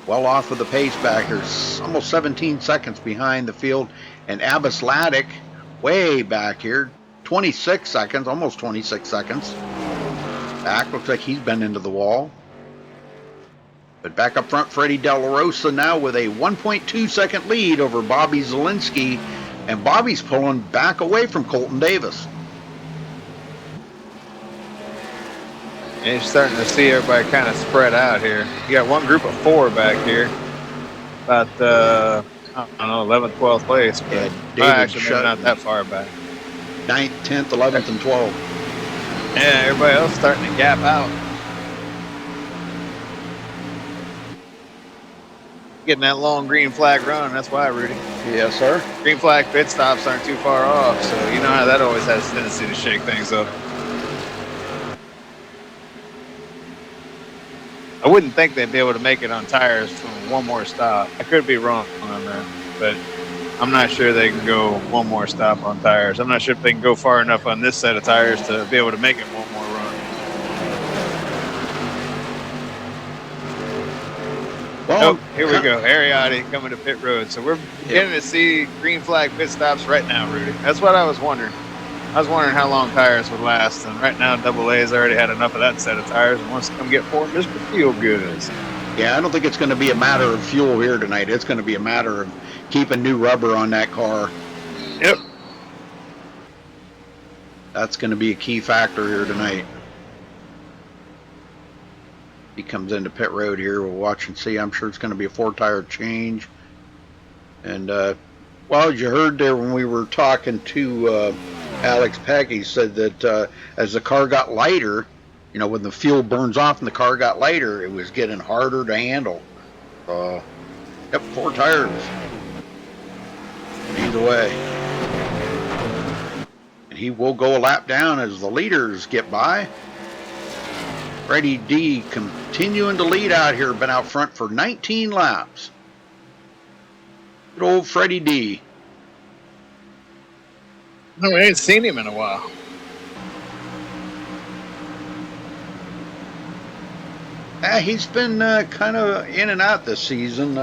Well off with the pace backers. Almost 17 seconds behind the field. And Abbas Laddick, way back here. 26 seconds, almost 26 seconds. Back, looks like he's been into the wall. But back up front, Freddie De La Rosa now with a 1.2 second lead over Bobby Zielinski. And Bobby's pulling back away from Colton Davis.
And you're starting to see everybody kind of spread out here. You got one group of 4 back here. About, I don't know, 11th, 12th place. But actually, maybe not that far back.
9th, 10th, 11th, and 12th.
Yeah, everybody else starting to gap out. Getting that long green flag run, that's why, Rudy.
Yes, sir.
Green flag pit stops aren't too far off, so you know how that always has a tendency to shake things up. I wouldn't think they'd be able to make it on tires from one more stop. I could be wrong on that, but I'm not sure they can go one more stop on tires. I'm not sure if they can go far enough on this set of tires to be able to make it one more run.
Well,
here we go. Ariotti coming to pit road. So we're beginning to see green flag pit stops right now, Rudy. That's what I was wondering. I was wondering how long tires would last, and right now Double A's already had enough of that set of tires and wants to come get 4 Mr. Feel Goods.
Yeah, I don't think it's going to be a matter of fuel here tonight. It's going to be a matter of keeping new rubber on that car.
Yep.
That's going to be a key factor here tonight. He comes into pit road here. We'll watch and see. I'm sure it's going to be a 4-tire change. And, well, as you heard there when we were talking to Alex Peck, he said that as the car got lighter, you know, when the fuel burns off and the car got lighter, it was getting harder to handle. Yep, 4 tires. Either way. And he will go a lap down as the leaders get by. Freddie D continuing to lead out here. Been out front for 19 laps. Good old Freddie D.
No, we ain't seen him in a while.
He's been kind of in and out this season.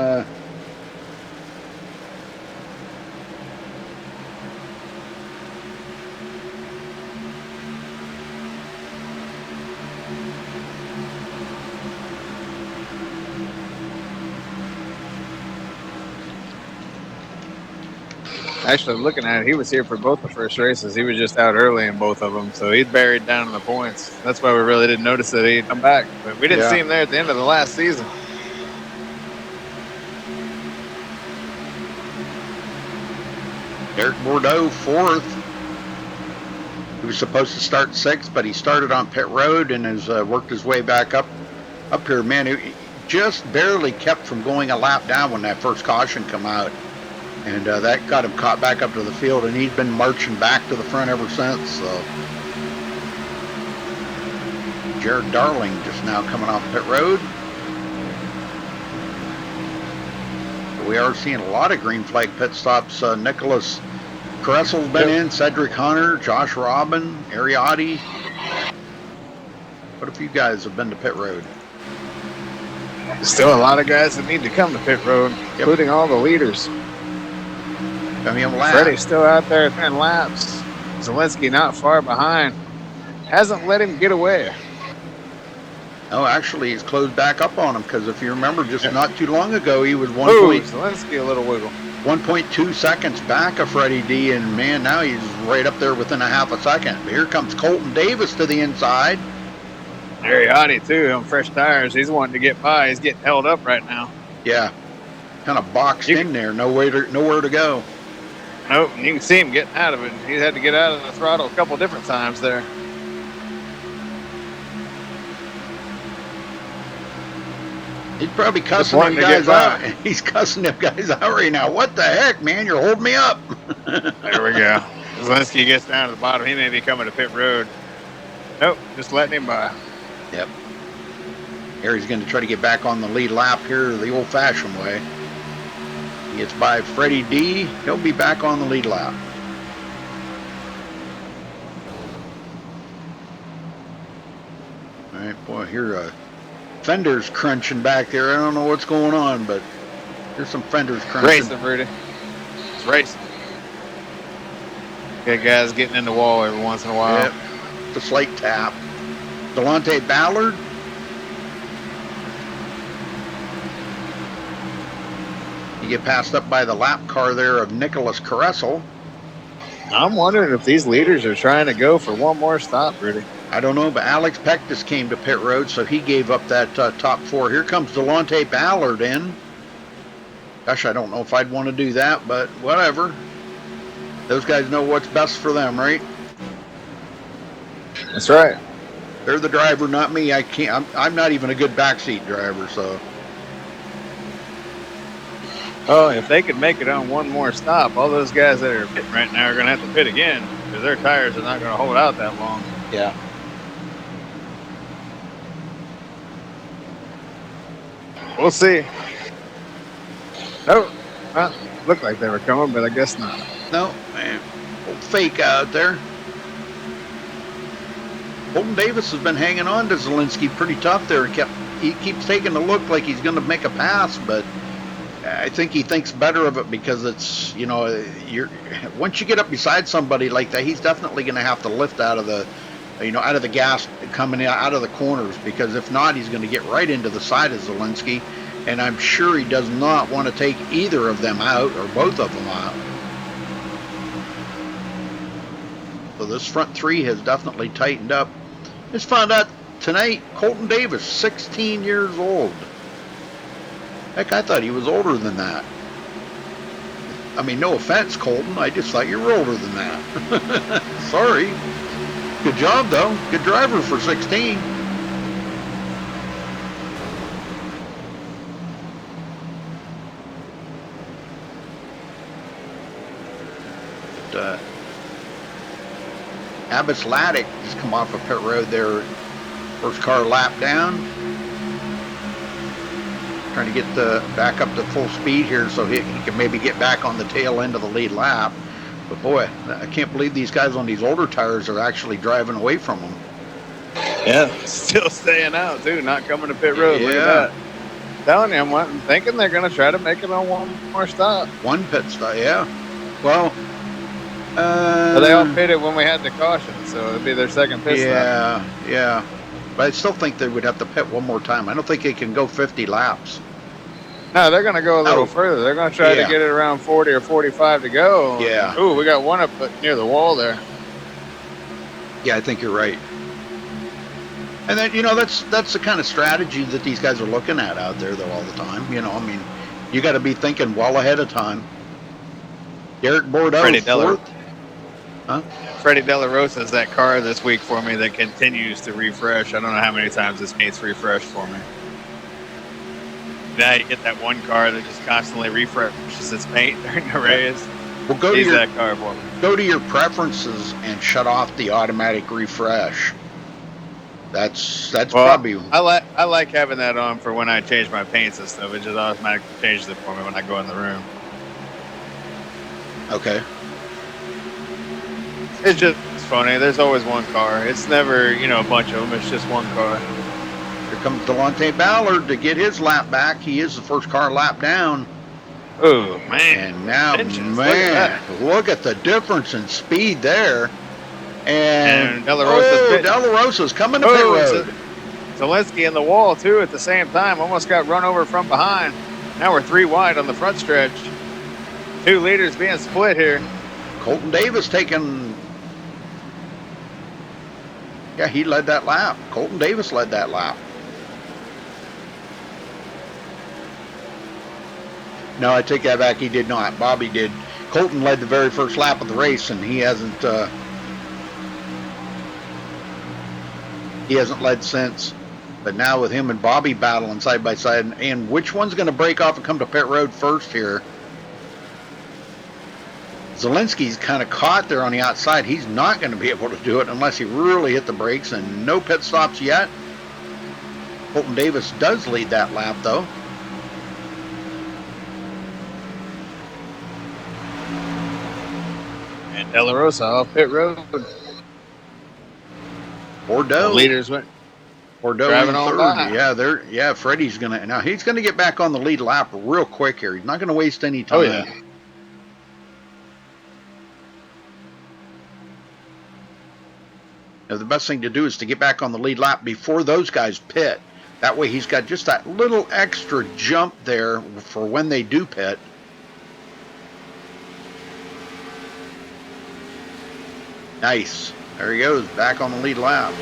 Actually, looking at it, he was here for both the first races. He was just out early in both of them, so he's buried down in the points. That's why we really didn't notice that he'd come back. But we didn't see him there at the end of the last season.
Eric Bordeaux, 4th. He was supposed to start 6th, but he started on pit road and has worked his way back up here. Man, he just barely kept from going a lap down when that first caution come out. And that got him caught back up to the field, and he's been marching back to the front ever since. So Jared Darling just now coming off pit road. We are seeing a lot of green flag pit stops. Nicholas Cressel's been in, Cedric Hunter, Josh Robin, Ariati. What if you guys have been to pit road?
Still a lot of guys that need to come to pit road, including all the leaders. Freddie's still out there 10 laps. Zelensky not far behind. Hasn't let him get away.
No, actually, he's closed back up on him because if you remember, just not too long ago, he was
Zelensky a little wiggle.
1.2 seconds back of Freddie D, and man, now he's right up there within a half a second. But here comes Colton Davis to the inside.
Ariati too on fresh tires. He's wanting to get by. He's getting held up right now.
Yeah, kind of boxed in there. Nowhere to go.
Nope, and you can see him getting out of it. He had to get out of the throttle a couple different times there.
He's probably cussing them guys out. He's cussing them guys out right now. What the heck, man? You're holding me up.
There we go. Zelensky gets down to the bottom. He may be coming to pit road. Nope, just letting him by.
Yep. Here he's going to try to get back on the lead lap here the old-fashioned way. He gets by Freddie D. He'll be back on the lead lap. All right, boy, here fenders crunching back there. I don't know what's going on, but there's some fenders crunching.
Racing, Rudy. It's racing. Got guys getting in the wall every once in a while.
Yep. It's a slight tap. Delonte Ballard. You get passed up by the lap car there of Nicholas Caressel.
I'm wondering if these leaders are trying to go for one more stop, Rudy.
I don't know, but Alex Peck just came to pit road, so he gave up that top 4. Here comes Delonte Ballard in. Gosh, I don't know if I'd want to do that, but whatever. Those guys know what's best for them, right?
That's right.
They're the driver, not me. I can't. I'm not even a good backseat driver, so.
Oh, if they could make it on one more stop, all those guys that are pitting right now are going to have to pit again because their tires are not going to hold out that long.
Yeah.
We'll see. Nope. Well, looked like they were coming, but I guess not.
No, man. Old fake out there. Colton Davis has been hanging on to Zelensky pretty tough there. He keeps taking a look like he's going to make a pass, but I think he thinks better of it because it's, you know, once you get up beside somebody like that, he's definitely going to have to lift out of the, you know, out of the gas coming out of the corners, because if not, he's going to get right into the side of Zelensky, and I'm sure he does not want to take either of them out or both of them out. So this front 3 has definitely tightened up. Just found out tonight, Colton Davis, 16 years old. Heck, I thought he was older than that. I mean, no offense, Colton. I just thought you were older than that. Sorry. Good job, though. Good driver for 16. But, Abbott's Laddick just come off of pit road there. First car lap down. Trying to get back up to full speed here so he can maybe get back on the tail end of the lead lap. But boy, I can't believe these guys on these older tires are actually driving away from them.
Yeah, still staying out too, not coming to pit road.
Yeah.
Look at that. Telling you, I'm thinking they're going to try to make it on one more stop.
One pit stop, yeah. Well,
but they all pitted when we had the caution, so it'd be their second pit stop.
Yeah. But I still think they would have to pit one more time. I don't think they can go 50 laps.
No, they're going to go a little further. They're going to try to get it around 40 or 45 to go.
Yeah.
Ooh, we got one up near the wall there.
Yeah, I think you're right. And then, that's the kind of strategy that these guys are looking at out there, though, all the time. I mean, you got to be thinking well ahead of time. Derek Bordeaux, fourth. Huh?
Freddie De La Rosa is that car this week for me that continues to refresh. I don't know how many times this paint's refreshed for me. Now you get that one car that just constantly refreshes its paint during the race.
Well,
He's that car for me.
Go to your preferences and shut off the automatic refresh. That's probably.
I like having that on for when I change my paints and stuff. It just automatically changes it for me when I go in the room.
Okay.
It's just funny. There's always one car. It's never, a bunch of them. It's just one car.
Here comes Delonte Ballard to get his lap back. He is the first car lap down.
Oh, man.
And now, look at the difference in speed there. And
De La
Rosa's coming to pit road.
Zelensky in the wall, too, at the same time. Almost got run over from behind. Now we're 3 wide on the front stretch. 2 leaders being split here.
Colton Davis taking... Yeah, he led that lap. Colton Davis led that lap. No, I take that back. He did not. Bobby did. Colton led the very first lap of the race, and he hasn't led since. But now with him and Bobby battling side by side, and which one's going to break off and come to pit road first here? Zelensky's kind of caught there on the outside. He's not going to be able to do it unless he really hit the brakes, and no pit stops yet. Colton Davis does lead that lap, though.
And De La Rosa off pit road.
Bordeaux.
The leaders went.
Bordeaux
driving
in
on
third.
by.
Freddie's he's gonna get back on the lead lap real quick here. He's not gonna waste any time.
Oh, yeah.
Now, the best thing to do is to get back on the lead lap before those guys pit. That way he's got just that little extra jump there for when they do pit. Nice. There he goes, back on the lead lap.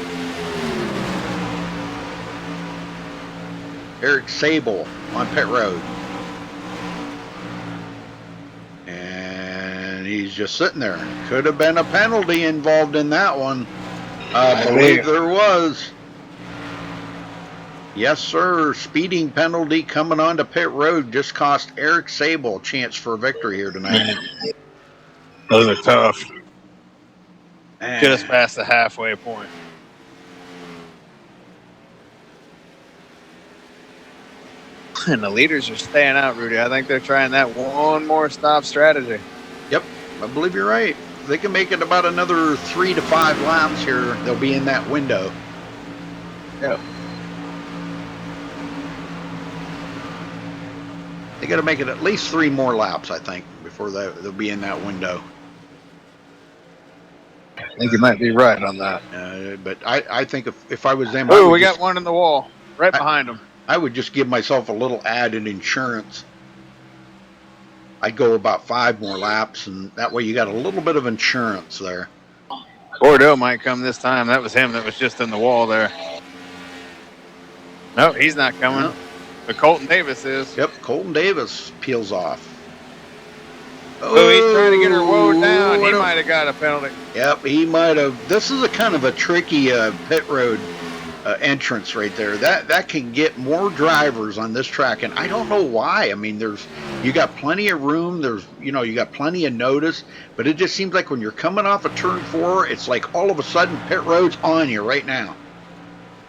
Eric Sable on pit road. And he's just sitting there. Could have been a penalty involved in that one. I believe there was. Yes, sir. Speeding penalty coming onto pit road just cost Eric Sable a chance for a victory here tonight.
Those are tough. Get us past the halfway point. And the leaders are staying out, Rudy. I think they're trying that one more stop strategy.
Yep, I believe you're right. If they can make it about another 3 to 5 laps here, they'll be in that window.
Yep.
They got to make it at least 3 more laps, I think, before they'll be in that window.
I think you might be right on that.
But I think if I was them...
Oh, we got one in the wall, right behind them.
I would just give myself a little added insurance. I'd go about 5 more laps, and that way you got a little bit of insurance there.
Bordeaux might come this time. That was him that was just in the wall there. No, he's not coming.
No.
But Colton Davis is.
Yep, Colton Davis peels off.
Oh, he's trying to get her woed down. He
what a-
might have got a penalty.
Yep, he might have. This is a kind of a tricky pit road entrance right there. That can get more drivers on this track, and I don't know why. I mean, you got plenty of room. You got plenty of notice, but it just seems like when you're coming off of turn 4, it's like all of a sudden pit road's on you right now.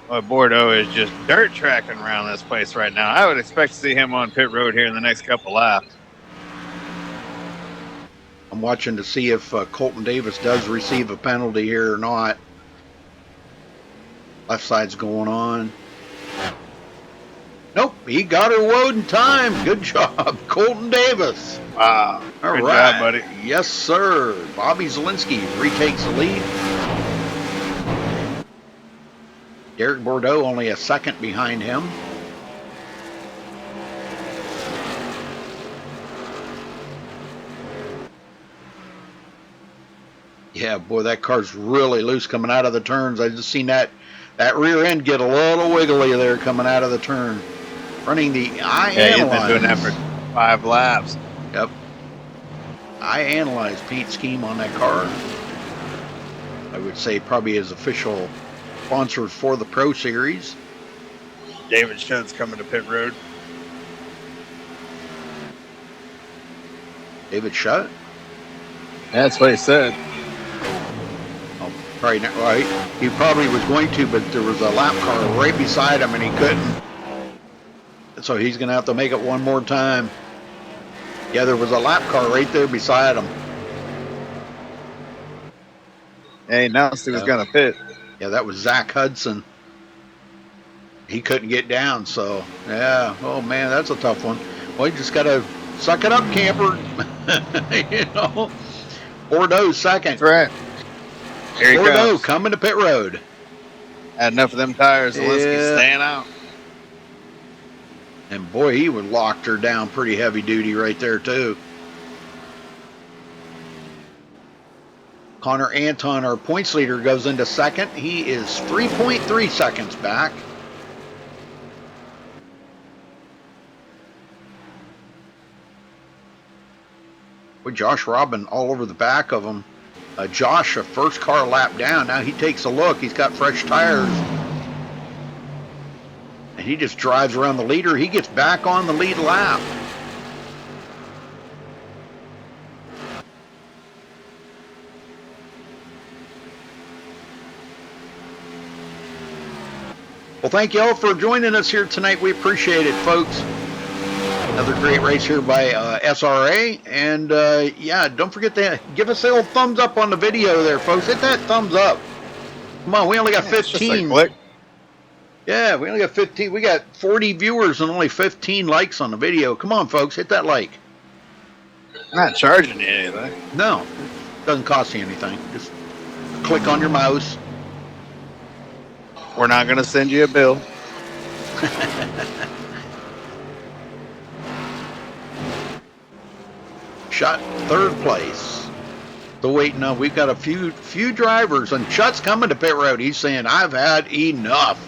Well, Bordeaux is just dirt tracking around this place right now. I would expect to see him on pit road here in the next couple laps.
I'm watching to see if Colton Davis does receive a penalty here or not. Left side's going on. Nope, he got her woed in time. Good job, Colton Davis.
Wow.
All
Good
right.
job, buddy.
Yes, sir. Bobby Zielinski retakes the lead. Derek Bordeaux only a second behind him. Yeah, boy, that car's really loose coming out of the turns. I just seen that rear end get a little wiggly there coming out of the turn. Running the I
He's
Analyze.
been doing that for 5 laps.
Yep. I Analyze paint scheme on that car. I would say probably his official sponsor for the Pro Series.
David Shutt's coming to pit road.
David Shutt?
That's what he said.
Oh, probably not right. He probably was going to, but there was a lap car right beside him and he couldn't. So he's going to have to make it one more time. Yeah, there was a lap car right there beside him.
Yeah, he announced he was going to pit.
Yeah, that was Zach Hudson. He couldn't get down, so yeah. Oh man, that's a tough one. Well, you just gotta suck it up, camper. Bordeaux second.
That's right. Here he
Bordeaux
comes.
coming to pit road.
Had enough of them tires. Zielinski's
Yeah.
staying out.
And boy, he would locked her down pretty heavy duty right there too. Connor Anton, our points leader, goes into second. He is 3.3 seconds back. With Josh Robin all over the back of him. Josh, a first car lap down. Now he takes a look. He's got fresh tires. And he just drives around the leader. He gets back on the lead lap. Well, thank you all for joining us here tonight. We appreciate it, folks. Another great race here by SRA. And, yeah, don't forget to give us a little thumbs up on the video there, folks. Hit that thumbs up. Come on, we only got 15.
It's just a click.
Yeah, we only got 15. We got 40 viewers and only 15 likes on the video. Come on, folks, hit that like.
I'm not charging you anything.
No, doesn't cost you anything. Just click on your mouse.
We're not going to send you a bill.
Shot third place. So waiting on, we've got a few drivers, and Shutt's coming to pit road. He's saying, I've had enough.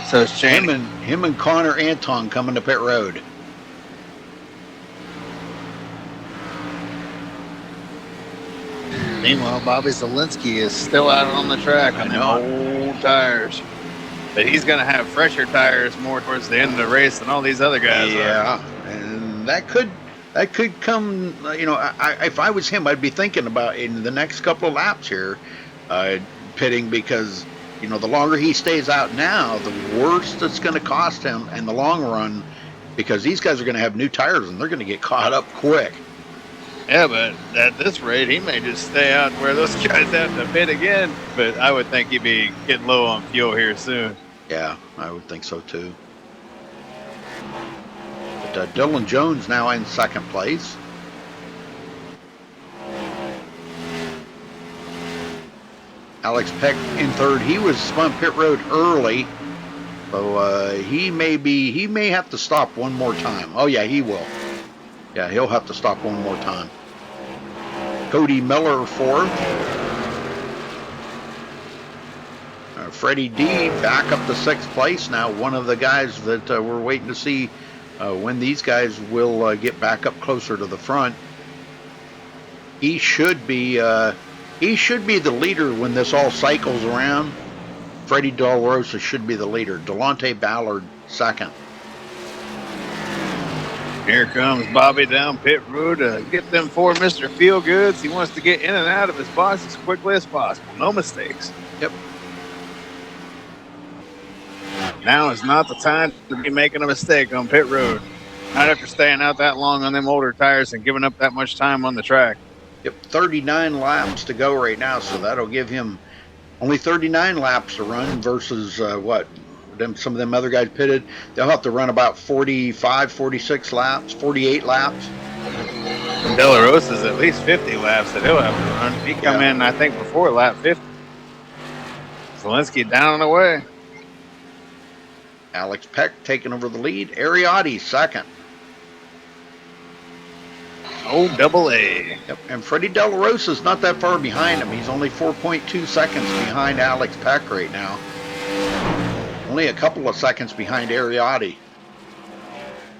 So it's Channing.
Him and Connor Anton coming to pit road.
Meanwhile, Bobby Zielinski is still out on the track on the old tires. But he's going to have fresher tires more towards the end of the race than all these other guys
Yeah, and that could come, if I was him, I'd be thinking about in the next couple of laps here, pitting, because, the longer he stays out now, the worse it's going to cost him in the long run, because these guys are going to have new tires and they're going to get caught up quick.
Yeah, but at this rate, he may just stay out where those guys have to pit again. But I would think he'd be getting low on fuel here soon.
Yeah, I would think so too. But Dylan Jones now in second place. Alex Peck in third. He was spun pit road early, so he may have to stop one more time. Oh yeah, he will. Yeah, he'll have to stop one more time. Cody Miller fourth. All Freddie D back up to 6th place now. One of the guys that we're waiting to see when these guys will get back up closer to the front. He should be the leader when this all cycles around. Freddie Del Rosa should be the leader. Delonte Ballard second.
Here comes Bobby down pit road to get them 4 Mr. Feel-Goods. He wants to get in and out of his box as quickly as possible. No mistakes.
Yep.
Now is not the time to be making a mistake on pit road. Not after staying out that long on them older tires and giving up that much time on the track.
Yep, 39 laps to go right now, so that'll give him only 39 laps to run versus what? Some of them other guys pitted. They'll have to run about 45, 46 laps, 48 laps.
De La Rosa's at least 50 laps that he'll have to run. He come in, I think, before lap 50. Zelensky down and away.
Alex Peck taking over the lead. Ariotti second.
Oh, double A.
Yep, and Freddie Del Rosa's not that far behind him. He's only 4.2 seconds behind Alex Peck right now. Only a couple of seconds behind Ariotti.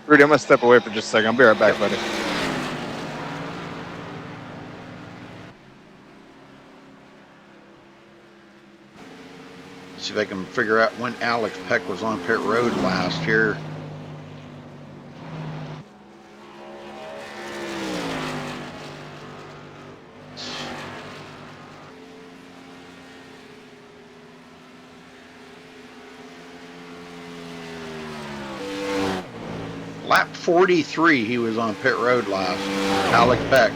Rudy, I'm going to step away for just a second. I'll be right back, buddy.
See if I can figure out when Alex Peck was on pit road last year. Lap 43 he was on pit road last, Alex Peck.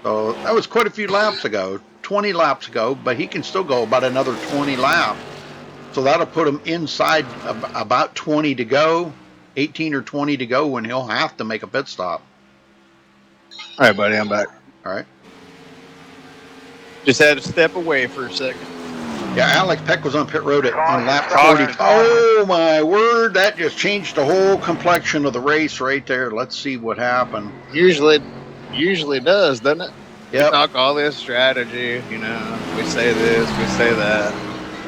So that was quite a few laps ago, 20 laps ago, but he can still go about another 20 laps. So that'll put him inside about 20 to go, 18 or 20 to go when he'll have to make a pit stop.
All right, buddy, I'm back.
All right.
Just had to step away for a second.
Yeah, Alex Peck was on pit road on lap 40. Oh, my word. That just changed the whole complexion of the race right there. Let's see what happened.
Usually does, doesn't it?
Yep.
We talk all this strategy, you know, we say this, we say that.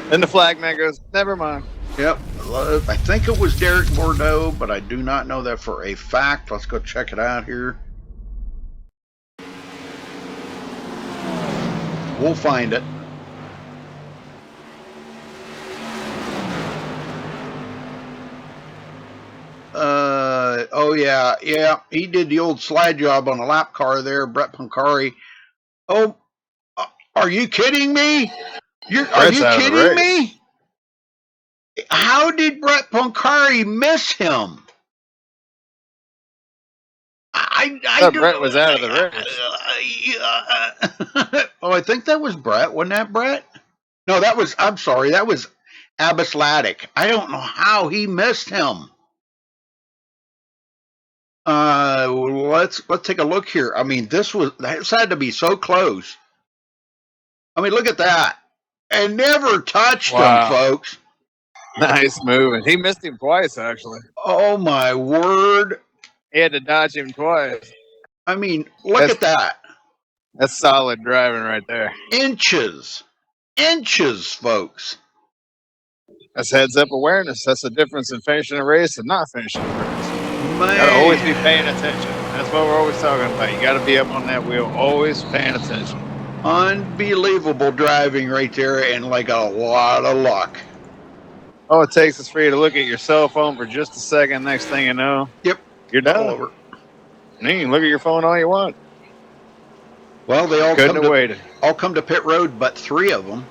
Then the flag man goes, never mind.
Yep. I think it was Derek Bordeaux, but I do not know that for a fact. Let's go check it out here. We'll find it. Oh yeah, he did the old slide job on a lap car there, Brett Pancari. Oh, are you kidding me? Are you kidding me? How did Brett Pancari miss him?
Brett was out of the race.
Oh, I think that was Brett. Wasn't that Brett? No, I'm sorry, that was Abbas Laddick. I don't know how he missed him. Let's take a look here. I mean, this had to be so close. I mean, look at that. And never touched him, folks.
Nice move. And he missed him twice, actually.
Oh, my word.
He had to dodge him twice.
I mean, look at that.
That's solid driving right there.
Inches, folks.
That's heads-up awareness. That's the difference in finishing a race and not finishing a race.
Man.
You gotta always be paying attention. That's what we're always talking about. You gotta be up on that wheel, always paying attention.
Unbelievable driving right there, and like a lot of luck.
All it takes is for you to look at your cell phone for just a second. Next thing you know,
yep,
you're done.
All over.
And you can look at your phone all you want.
Well, they all come to pit road, but 3 of them.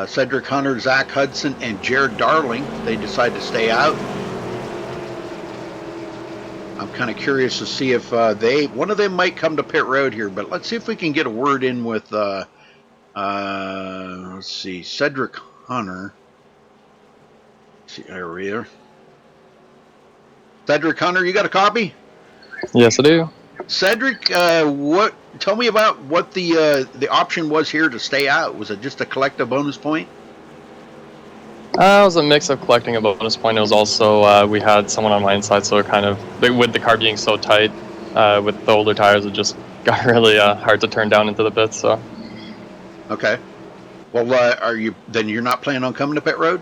Cedric Hunter, Zach Hudson, and Jared Darling. They decide to stay out. I'm kind of curious to see if one of them might come to pit road here, but let's see if we can get a word in with, let's see, Cedric Hunter. Let's see, there we are. Cedric Hunter, you got a copy?
Yes, I do.
Cedric, tell me about what the option was here to stay out. Was it just to collect a bonus point?
It was a mix of collecting a bonus point. It was also we had someone on my inside, so it kind of, with the car being so tight, with the older tires, it just got really hard to turn down into the pits. So.
Okay. Well, you're not planning on coming to pit road?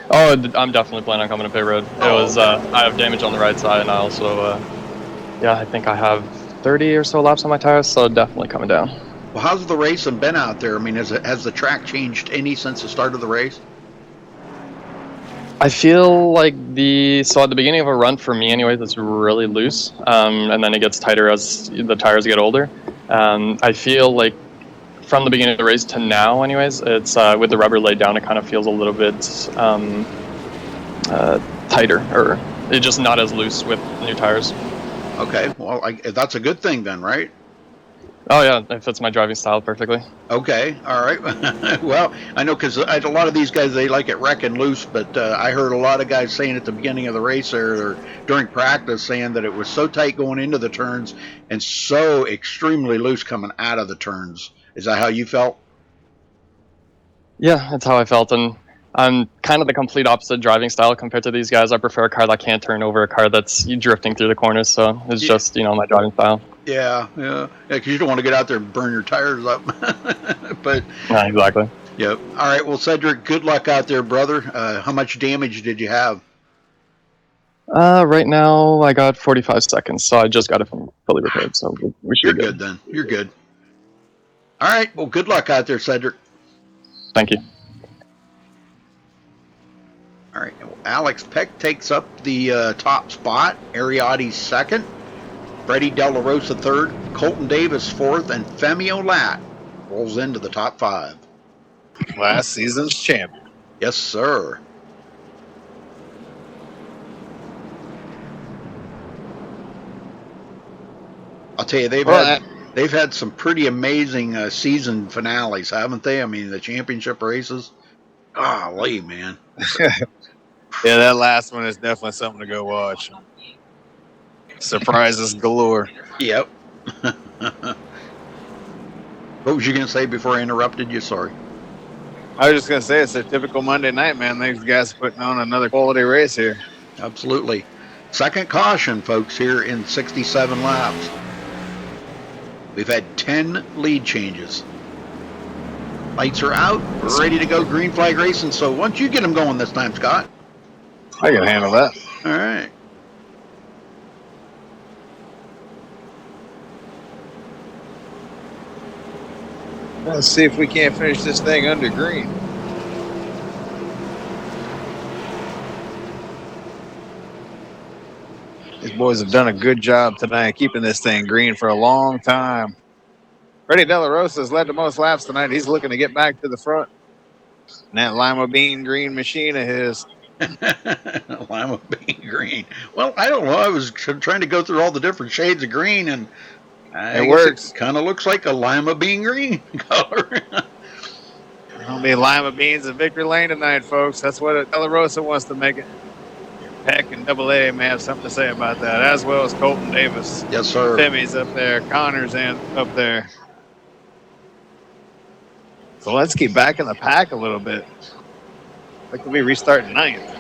Oh, I'm definitely planning on coming to pit road. It was I have damage on the right side, and I also yeah, I think I have 30 or so laps on my tires, so definitely coming down.
Well, how's the racing been out there? I mean, has the track changed any since the start of the race?
I feel like so at the beginning of a run for me anyways, it's really loose, and then it gets tighter as the tires get older. I feel like from the beginning of the race to now anyways, it's with the rubber laid down, it kind of feels a little bit tighter, or it's just not as loose with new tires.
Okay, well, that's a good thing then, right?
Oh yeah, it fits my driving style perfectly.
Okay, all right. Well, I know because a lot of these guys, they like it wrecking loose, but I heard a lot of guys saying at the beginning of the race or during practice saying that it was so tight going into the turns and so extremely loose coming out of the turns. Is that how you felt?
Yeah, that's how I felt, and I'm kind of the complete opposite driving style compared to these guys. I prefer a car that can't turn over a car that's drifting through the corners, so it's just, my driving style.
Yeah, because you don't want to get out there and burn your tires up. But
Yeah, exactly.
yep. All right. Well, Cedric, good luck out there, brother. How much damage did you have?
Right now I got 45 seconds, so I just got it fully repaired, so we should
You're
be
good then. You're good. All right. Well, good luck out there, Cedric.
Thank you.
All right. Well, Alex Peck takes up the top spot. Ariadne's second. Freddie De La Rosa third. Colton Davis fourth. And Femi Olat rolls into the top 5.
Last season's champion.
Yes, sir. I'll tell you, they've had some pretty amazing season finales, haven't they? I mean, the championship races. Golly, man.
Yeah, that last one is definitely something to go watch. Surprises galore.
Yep. What was you going to say before I interrupted you? Sorry.
I was just going to say it's a typical Monday night, man. These guys putting on another quality race here.
Absolutely. Second caution, folks, here in 67 laps. We've had 10 lead changes. Lights are out. We're ready to go green flag racing. So why don't you get them going this time, Scott?
I can handle that.
All right.
Let's see if we can't finish this thing under green. These boys have done a good job tonight keeping this thing green for a long time. Freddie De La Rosa has led the most laps tonight. He's looking to get back to the front. And that lima bean green machine of his.
Lima bean green. Well, I don't know. I was trying to go through all the different shades of green, and
it works.
It kind of looks like a lima bean green color.
There'll be lima beans at Victory Lane tonight, folks. That's what De La Rosa wants to make it. Peck and Double A may have something to say about that, as well as Colton Davis.
Yes, sir.
Timmy's up there. Connor's up there. So let's keep back in the pack a little bit. Like we'll be restarting 9th.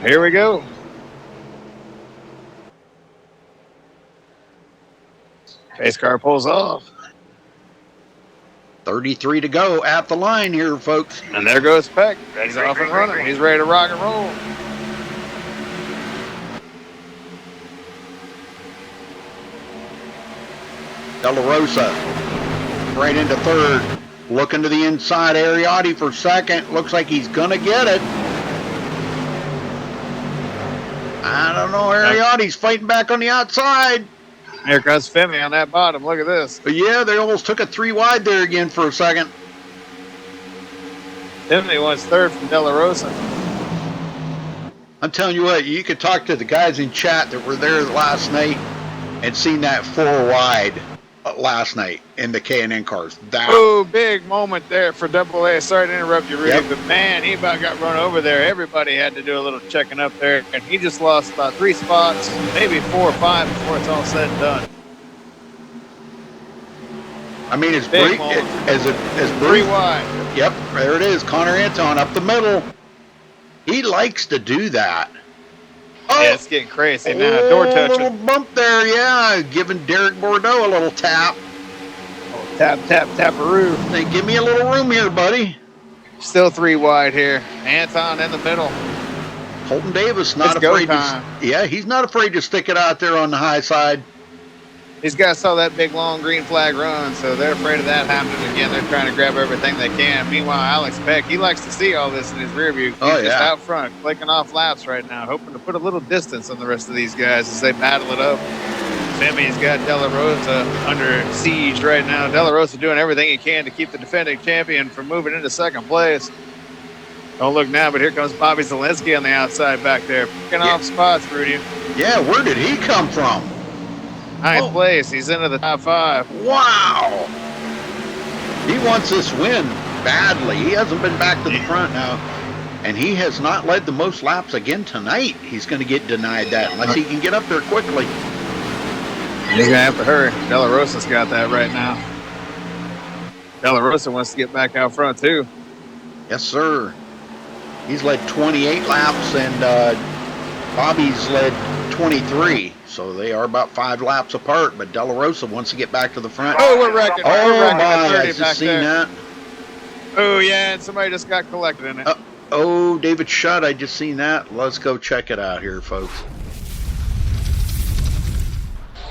Here we go. Pace car pulls off.
33 to go at the line here, folks.
And there goes Peck. He's off and running. He's ready to rock and roll.
De La Rosa right into third. Looking to the inside. Ariadne for second. Looks like he's going to get it. I don't know. Ariadne's fighting back on the outside.
Here comes Femi on that bottom. Look at this.
But yeah, they almost took it 3 wide there again for a second.
Femi wants third from De La Rosa.
I'm telling you what, you could talk to the guys in chat that were there last night and seen that 4 wide last night in the K&N cars.
Oh, big moment there for Double A. Sorry to interrupt you, Rudy, but man, he about got run over there. Everybody had to do a little checking up there, and he just lost about 3 spots, maybe 4 or 5 before it's all said and done.
I mean, it's
3 wide.
Yep, there it is. Connor Anton up the middle. He likes to do that. Oh,
Yeah, it's getting crazy now. Door
a little
touching.
bump there, yeah. Giving Derek Bordeaux a little tap.
Oh, tap, tap, taparoo.
Hey, give me a little room here, buddy.
Still 3 wide here. Anton in the middle.
Holton Davis not
It's go
afraid
time.
to. Yeah, he's not afraid to stick it out there on the high side.
These guys saw that big long green flag run, so they're afraid of that happening again. They're trying to grab everything they can. Meanwhile, Alex Peck, he likes to see all this in his rear view. He's just out front, clicking off laps right now, hoping to put a little distance on the rest of these guys as they battle it up. Sammy's got De La Rosa under siege right now. De La Rosa doing everything he can to keep the defending champion from moving into second place. Don't look now, but here comes Bobby Zelensky on the outside back there, picking off spots, Rudy.
Yeah, where did he come from?
Ninth place. He's into the top 5.
Wow. He wants this win badly. He hasn't been back to the front now. And he has not led the most laps again tonight. He's going to get denied that unless he can get up there quickly.
He's going to have to hurry. De La Rosa's got that right now. De La Rosa wants to get back out front, too.
Yes, sir. He's led 28 laps, and Bobby's led 23. So they are about 5 laps apart, but De La Rosa wants to get back to the front.
Oh, we're wrecking.
Oh, my, I just seen that.
Oh, yeah, and somebody just got collected in it.
Oh, David Shutt, I just seen that. Let's go check it out here, folks.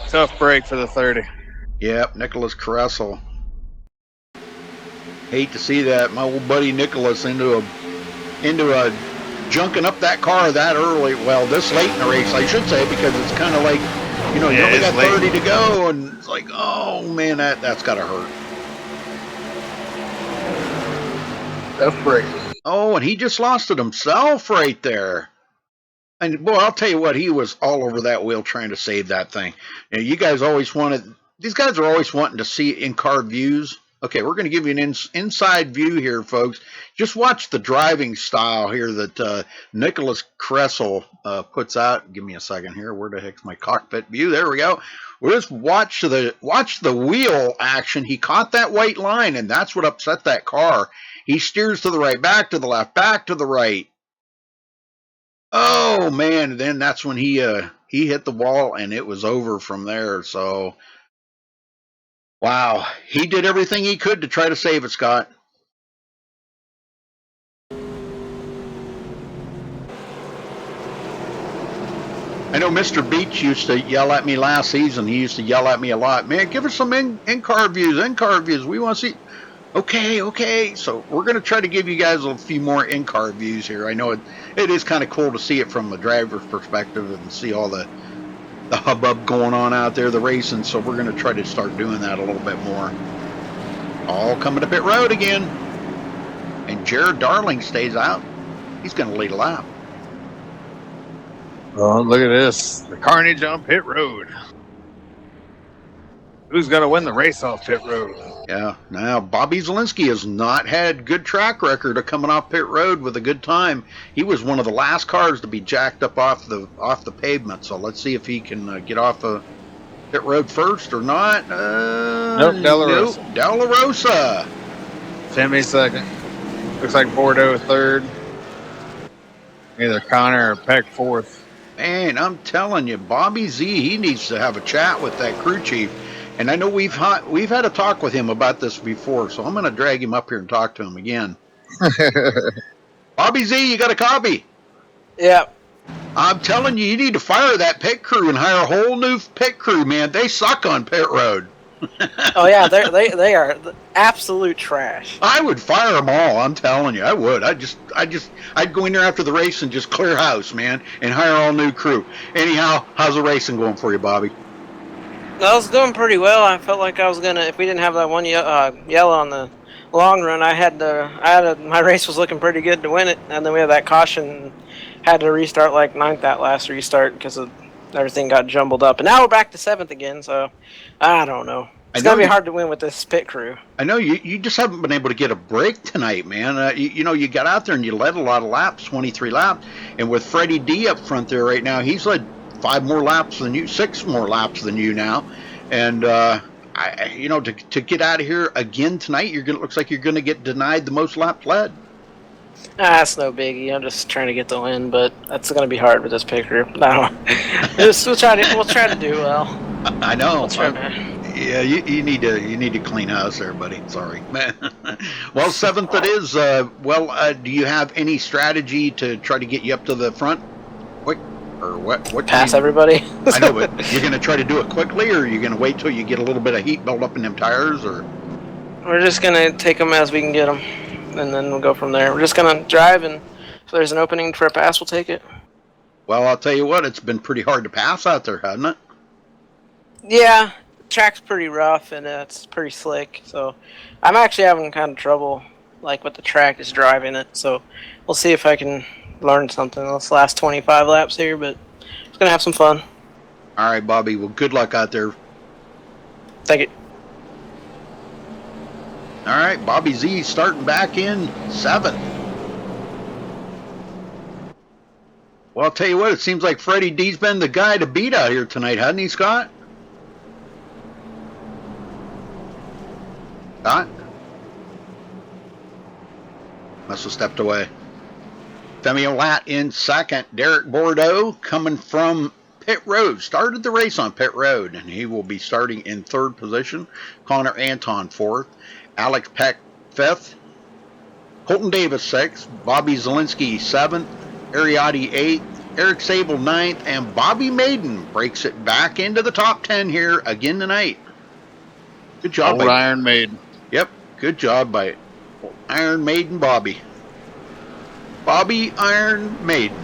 Tough break for the 30.
Yep, Nicholas Caressel. Hate to see that. My old buddy Nicholas into a junking up that car that early. Well, this late in the race, I should say, because it's kind of like, you know, you only got 30 to go, and it's like, oh man, that's gotta hurt.
Tough break.
Oh, and he just lost it himself right there. And boy, I'll tell you what, he was all over that wheel trying to save that thing. You guys always these guys are always wanting to see in-car views. Okay, we're going to give you an inside view here, folks. Just watch the driving style here that Nicholas Cressel puts out. Give me a second here. Where the heck's my cockpit view? There we go. We'll just watch the wheel action. He caught that white line, and that's what upset that car. He steers to the right, back to the left, back to the right. Oh man! Then that's when he hit the wall, and it was over from there. So. Wow, he did everything he could to try to save it, Scott. I know Mr. Beach used to yell at me last season. He used to yell at me a lot. Man, give us some in-car views, We want to see. Okay. So we're going to try to give you guys a few more in-car views here. I know it is kind of cool to see it from the driver's perspective and see all the hubbub going on out there, the racing, so we're going to try to start doing that a little bit more. All coming to pit road again. And Jared Darling stays out. He's going to lead a lap.
Oh, look at this. The carnage on pit road. Who's going to win the race off pit road?
Yeah, now Bobby Zelensky has not had good track record of coming off pit road with a good time. He was one of the last cars to be jacked up off the pavement. So let's see if he can get off of pit road first or not.
Nope, De La Rosa.
Nope, De La Rosa.
Timmy second. Looks like Bordeaux third. Either Connor or Peck fourth.
Man, I'm telling you, Bobby Z, he needs to have a chat with that crew chief. And I know we've had a talk with him about this before, so I'm going to drag him up here and talk to him again. Bobby Z, you got a copy?
Yeah.
I'm telling you, you need to fire that pit crew and hire a whole new pit crew, man. They suck on pit road.
Oh yeah, they are absolute trash.
I would fire them all. I'm telling you, I would. I'd go in there after the race and just clear house, man, and hire all new crew. Anyhow, how's the racing going for you, Bobby?
I was doing pretty well. I felt like I was gonna, if we didn't have that one yellow on the long run, my race was looking pretty good to win it, and then we had that caution, had to restart like 9th that last restart because everything got jumbled up, and now we're back to 7th again. So I don't know. It's gonna be hard to win with this pit crew.
I know you just haven't been able to get a break tonight, man. You got out there and you led a lot of laps, 23 laps, and with Freddie D up front there right now, he's led 5 more laps than you, 6 more laps than you now, and to get out of here again tonight, looks like you're gonna get denied the most laps led.
That's no biggie. I'm just trying to get the win, but that's gonna be hard with this picture. No, we'll try to do well.
I know.
We'll try.
Yeah, you need to clean house there, buddy. Sorry, man. Well, seventh it is. Do you have any strategy to try to get you up to the front quick, or what? What
pass everybody?
I know, but you're gonna try to do it quickly, or you're gonna wait till you get a little bit of heat build up in them tires, or?
We're just gonna take them as we can get them, and then we'll go from there. We're just gonna drive, and if there's an opening for a pass, we'll take it.
Well, I'll tell you what, it's been pretty hard to pass out there, hasn't it?
Yeah, the track's pretty rough and it's pretty slick. So I'm actually having kind of trouble, like with the track is driving it. So we'll see if I can learn something this last 25 laps here, but it's gonna have some fun.
All right, Bobby. Well, good luck out there.
Thank you.
All right, Bobby Z starting back in 7th. Well, I'll tell you what, it seems like Freddie D's been the guy to beat out here tonight, hasn't he, Scott? Scott? Must have stepped away. Femi Olat in 2nd. Derek Bordeaux coming from pit road. Started the race on pit road, and he will be starting in 3rd position. Connor Anton 4th. Alex Peck 5th. Colton Davis 6th. Bobby Zielinski 7th. Ariati 8th. Eric Sable 9th. And Bobby Maiden breaks it back into the top 10 here again tonight. Good job.
Old Iron Maiden.
Yep. Good job by Iron Maiden Bobby. Bobby Iron Maiden.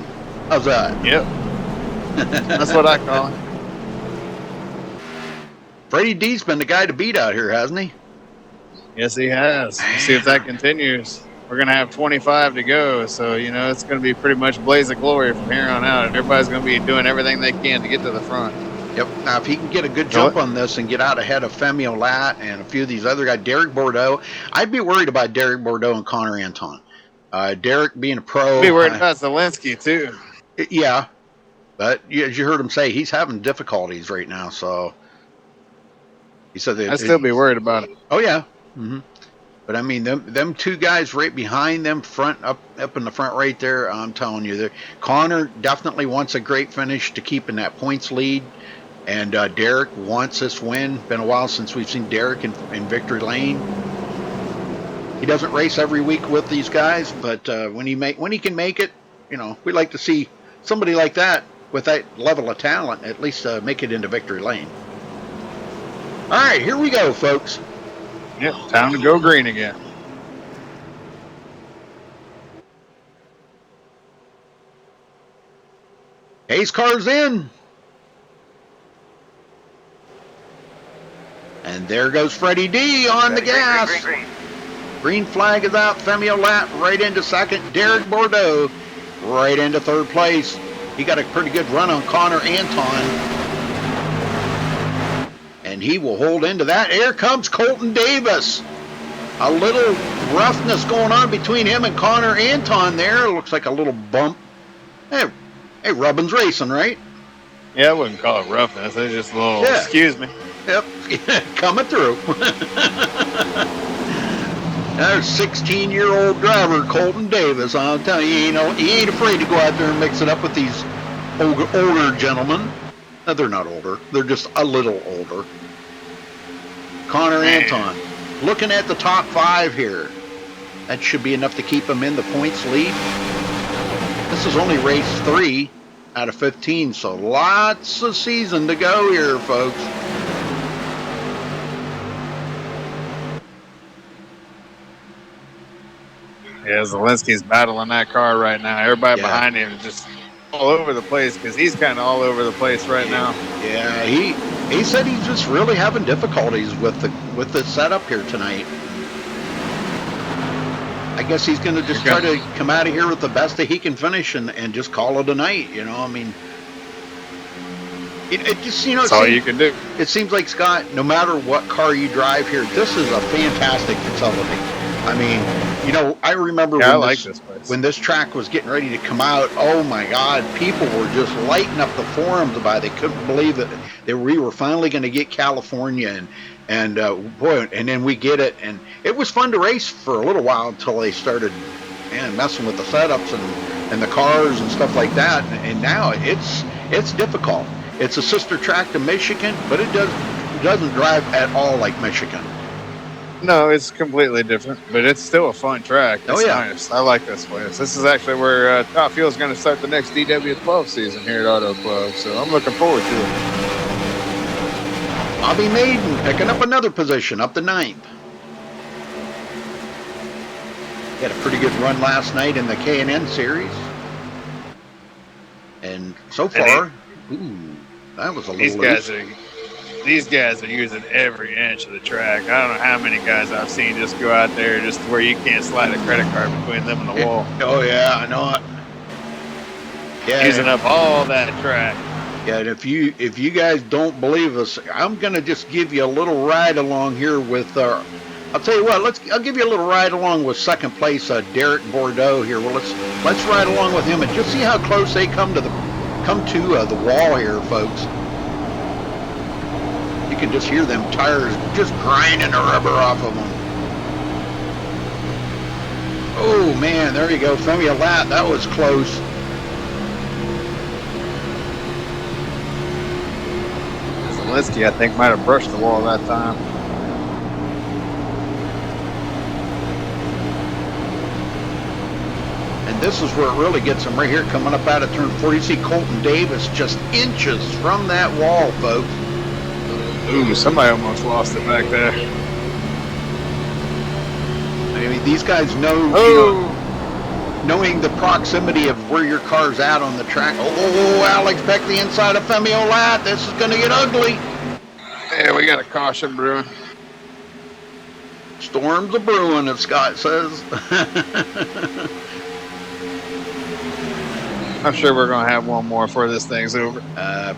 How's that?
Yep. That's what I call it.
Freddie D's been the guy to beat out here, hasn't he?
Yes, he has. We'll see if that continues. We're going to have 25 to go, so, it's going to be pretty much blaze of glory from here on out. Everybody's going to be doing everything they can to get to the front.
Yep. Now, if he can get a good jump on this and get out ahead of Femi Olat and a few of these other guys, Derek Bordeaux, I'd be worried about Derek Bordeaux and Connor Anton. Derek being a pro.
I'd be worried about Zielinski, too.
Yeah. But as you heard him say, he's having difficulties right now, so. He said
I'd still be worried about it.
Oh, yeah. Mm-hmm. But I mean, them two guys right behind them, up in the front right there. I'm telling you, Connor definitely wants a great finish to keep in that points lead, and Derek wants this win. Been a while since we've seen Derek in victory lane. He doesn't race every week with these guys, but when he can make it, we like to see somebody like that with that level of talent at least make it into victory lane. All right, here we go, folks.
Yep, time to go green again.
Hayes car's in. And there goes Freddie D on the gas. Green flag is out. Femi Olat right into 2nd. Derek Bordeaux right into 3rd place. He got a pretty good run on Connor Anton. And he will hold into that. Here comes Colton Davis. A little roughness going on between him and Connor Anton there. Looks like a little bump. Hey, Rubbin's racing, right?
Yeah, I wouldn't call it roughness. It's just a little, excuse me.
Yep, coming through. There's 16-year-old driver Colton Davis. I'll tell you, he ain't afraid to go out there and mix it up with these older gentlemen. No, they're not older. They're just a little older. Connor Anton, looking at the top 5 here. That should be enough to keep him in the points lead. This is only race 3 out of 15, so lots of season to go here, folks.
Yeah, Zielinski's battling that car right now. Everybody behind him is just all over the place because he's kind of all over the place right now.
Yeah, he said he's just really having difficulties with the setup here tonight. I guess he's going to just try to come out of here with the best that he can finish and just call it a night. I mean, it just
that's all you can do.
It seems like, Scott, no matter what car you drive here, this is a fantastic facility. I mean, I remember when this track was getting ready to come out, oh my God, people were just lighting up the forums about it. They couldn't believe that we were finally going to get California, and then we get it, and it was fun to race for a little while until they started man, messing with the setups and the cars and stuff like that. And now it's difficult. It's a sister track to Michigan, but it doesn't drive at all like Michigan.
No, it's completely different, but it's still a fun track. It's nice. I like this place. This is actually where Top Fuel is going to start the next DW12 season here at Auto Club, so I'm looking forward to it.
Bobby Maiden picking up another position, up to 9th. He had a pretty good run last night in the K&N series. And so far, that was a little loose.
These guys are using every inch of the track. I don't know how many guys I've seen just go out there just where you can't slide a credit card between them and the wall.
Oh, yeah, I know it. Yeah,
using up all that track.
Yeah, and if you guys don't believe us, I'm going to just give you a little ride along here with I'll tell you what, I'll give you a little ride along with second place Derek Bordeaux here. Well, let's ride along with him and just see how close they come to the wall here, folks. You can just hear them tires just grinding the rubber off of them. Oh man, there you go, Femi Lat, that was close.
Zelensky, I think, might have brushed the wall that time.
And this is where it really gets them right here, coming up out of turn 40. You see Colton Davis just inches from that wall, folks.
Ooh, somebody almost lost it back there.
I mean, these guys know, knowing the proximity of where your car's at on the track. Oh, Alex Peck, the inside of Femi Olat. This is going to get ugly.
Yeah, we got a caution brewing.
Storms a brewing, if Scott says.
I'm sure we're going to have one more before this thing's over.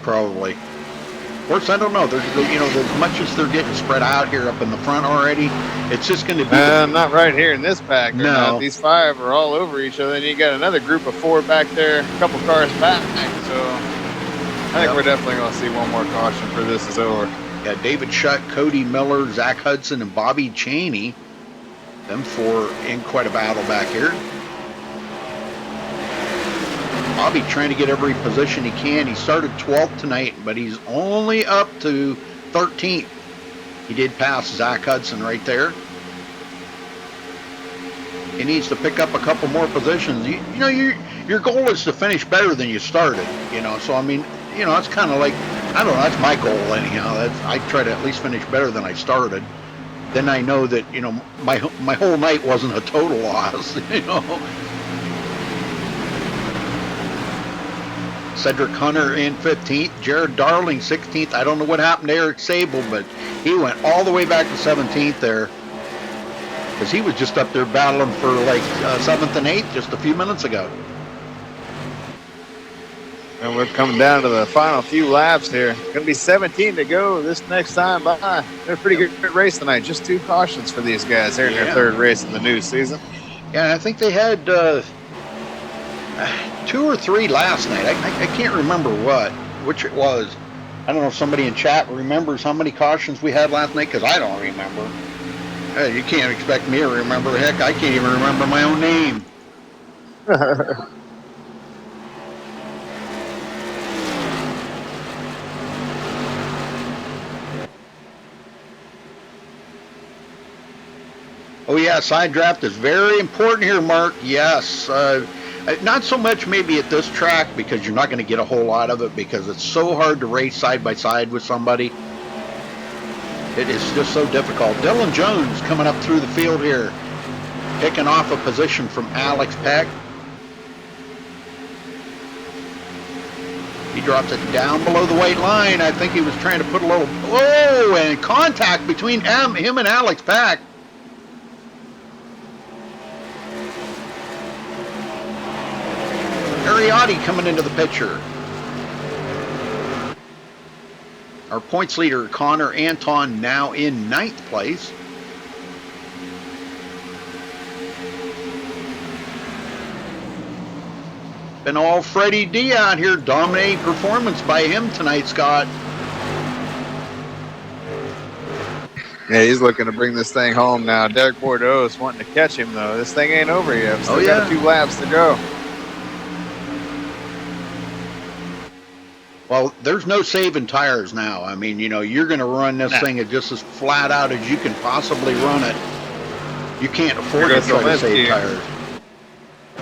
Probably. Of course, I don't know. There's, as much as they're getting spread out here up in the front already, it's just going to be...
not right here in this pack.
No.
Not. These 5 are all over each other, and you got another group of 4 back there, a couple cars back. So I think we're definitely going to see one more caution for this is over.
Yeah, David Shutt, Cody Miller, Zach Hudson, and Bobby Cheney. Them 4 in quite a battle back here. Bobby trying to get every position he can. He started 12th tonight, but he's only up to 13th. He did pass Zach Hudson right there. He needs to pick up a couple more positions. Your goal is to finish better than you started. So I mean, it's kind of like, I don't know. That's my goal anyhow. I try to at least finish better than I started. Then I know that my whole night wasn't a total loss. Cedric Hunter in 15th, Jared Darling 16th. I don't know what happened to Eric Sable, but he went all the way back to 17th there, because he was just up there battling for like 7th and 8th just a few minutes ago.
And we're coming down to the final few laps here. Going to be 17 to go this next time by. They're a pretty good race tonight. Just 2 cautions for these guys here in their 3rd race in the new season.
Yeah, and I think they had 2 or 3 last night. I can't remember which it was. I don't know if somebody in chat remembers how many cautions we had last night, because I don't remember. Hey, you can't expect me to remember. Heck, I can't even remember my own name. Oh yeah, side draft is very important here, Mark. Yes. Not so much maybe at this track, because you're not going to get a whole lot of it, because it's so hard to race side by side with somebody. It is just so difficult. Dylan Jones coming up through the field here, picking off a position from Alex Peck. He dropped it down below the white line. I think he was trying to put a little... Oh, and contact between him and Alex Peck. Ariotti coming into the picture. Our points leader, Connor Anton, now in 9th place. Been all Freddie D out here, dominating performance by him tonight, Scott.
Yeah, he's looking to bring this thing home now. Derek Bordeaux is wanting to catch him, though. This thing ain't over yet. We've still got a few laps to go.
Well, there's no saving tires now. I mean, you know, you're going to run this thing at just as flat out as you can possibly run it. You can't afford to try to save tires.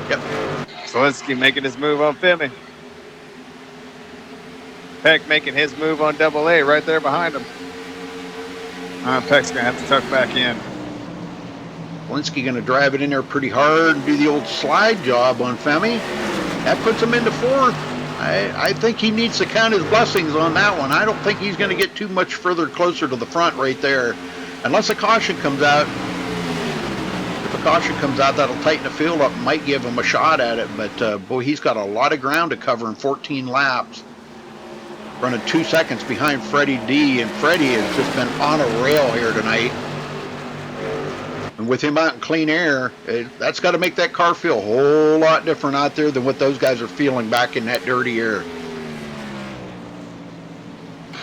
Yep.
Zelensky making his move on Femi. Peck making his move on Double A right there behind him. Peck's going to have to tuck back in.
Zelensky going to drive it in there pretty hard and do the old slide job on Femi. That puts him into fourth. I think he needs to count his blessings on that one. I don't think he's going to get too much further closer to the front right there. Unless a caution comes out. If a caution comes out, that'll tighten the field up and might give him a shot at it. But, boy, he's got a lot of ground to cover in 14 laps. Running 2 seconds behind Freddie D. And Freddie has just been on a rail here tonight. And with him out in clean air, that's got to make that car feel a whole lot different out there than what those guys are feeling back in that dirty air.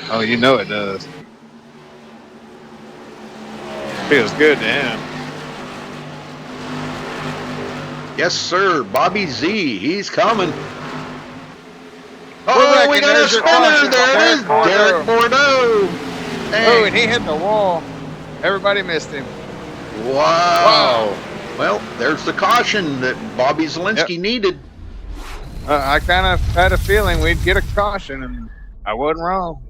Oh, you know it does. Feels good to him.
Yes, sir. Bobby Z. He's coming. Oh, we got a spinner. There it is. Derek Bordeaux. Hey.
Oh, and he hit the wall. Everybody missed him.
Wow. Well, there's the caution that Bobby Zelensky needed.
I kind of had a feeling we'd get a caution, and I wasn't wrong.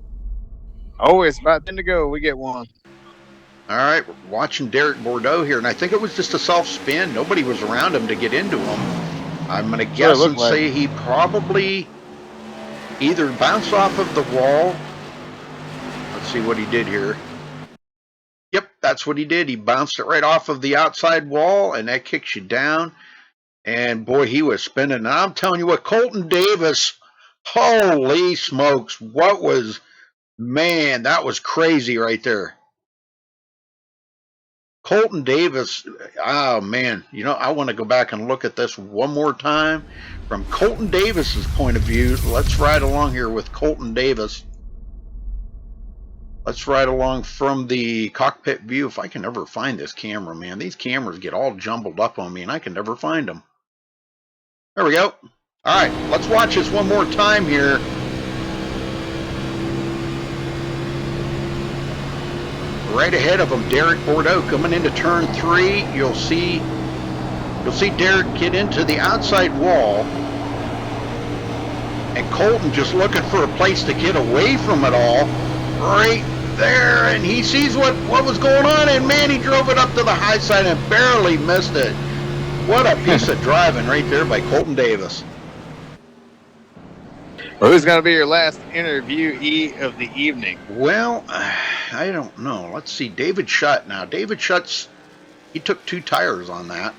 Always about 10 to go, we get one.
All right, we're watching Derek Bordeaux here, and I think it was just a self-spin. Nobody was around him to get into him. I'm going to guess and say he probably either bounced off of the wall. Let's see what he did here. Yep, that's what he did. He bounced it right off of the outside wall, and that kicks you down. And, boy, he was spinning. And I'm telling you what, Colton Davis, holy smokes, what was, man, that was crazy right there. Colton Davis, oh, man, you know, I want to go back and look at this one more time. From Colton Davis's point of view, let's ride along here with Colton Davis. Let's ride along from the cockpit view. If I can ever find this camera, man. These cameras get all jumbled up on me, and I can never find them. There we go. All right, let's watch this one more time here. Right ahead of him, Derek Bordeaux coming into turn 3. You'll see Derek get into the outside wall. And Colton just looking for a place to get away from it all. Right there, and he sees what was going on, and man, he drove it up to the high side and barely missed it. What a piece of driving right there by Colton Davis.
Well, who's going to be your last interviewee of the evening?
Well, I don't know. Let's see. David Shutt. Now, David Shutt's, he took 2 tires on that.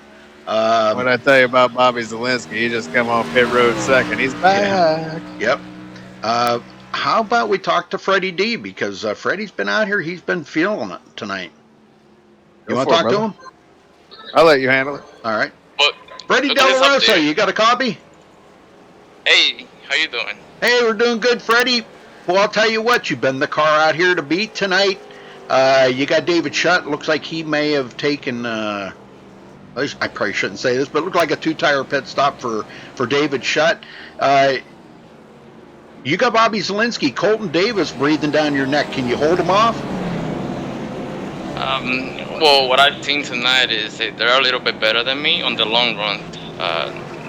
What I tell you about Bobby Zelensky, he just come off pit road second. He's back.
Yeah. Yep. How about we talk to Freddie D? Because Freddie's been out here. He's been feeling it tonight. You want to talk to him?
I'll let you handle it.
All right.
But
Freddie Della Rosa, you got a copy?
Hey, how you doing?
Hey, we're doing good, Freddie. Well, I'll tell you what. You've been the car out here to beat tonight. You got David Shutt. Looks like he may have taken... I probably shouldn't say this, but it looked like a 2-tire pit stop for David Shutt. You got Bobby Zelensky, Colton Davis breathing down your neck. Can you hold him off?
Well, what I've seen tonight is that they're a little bit better than me on the long run.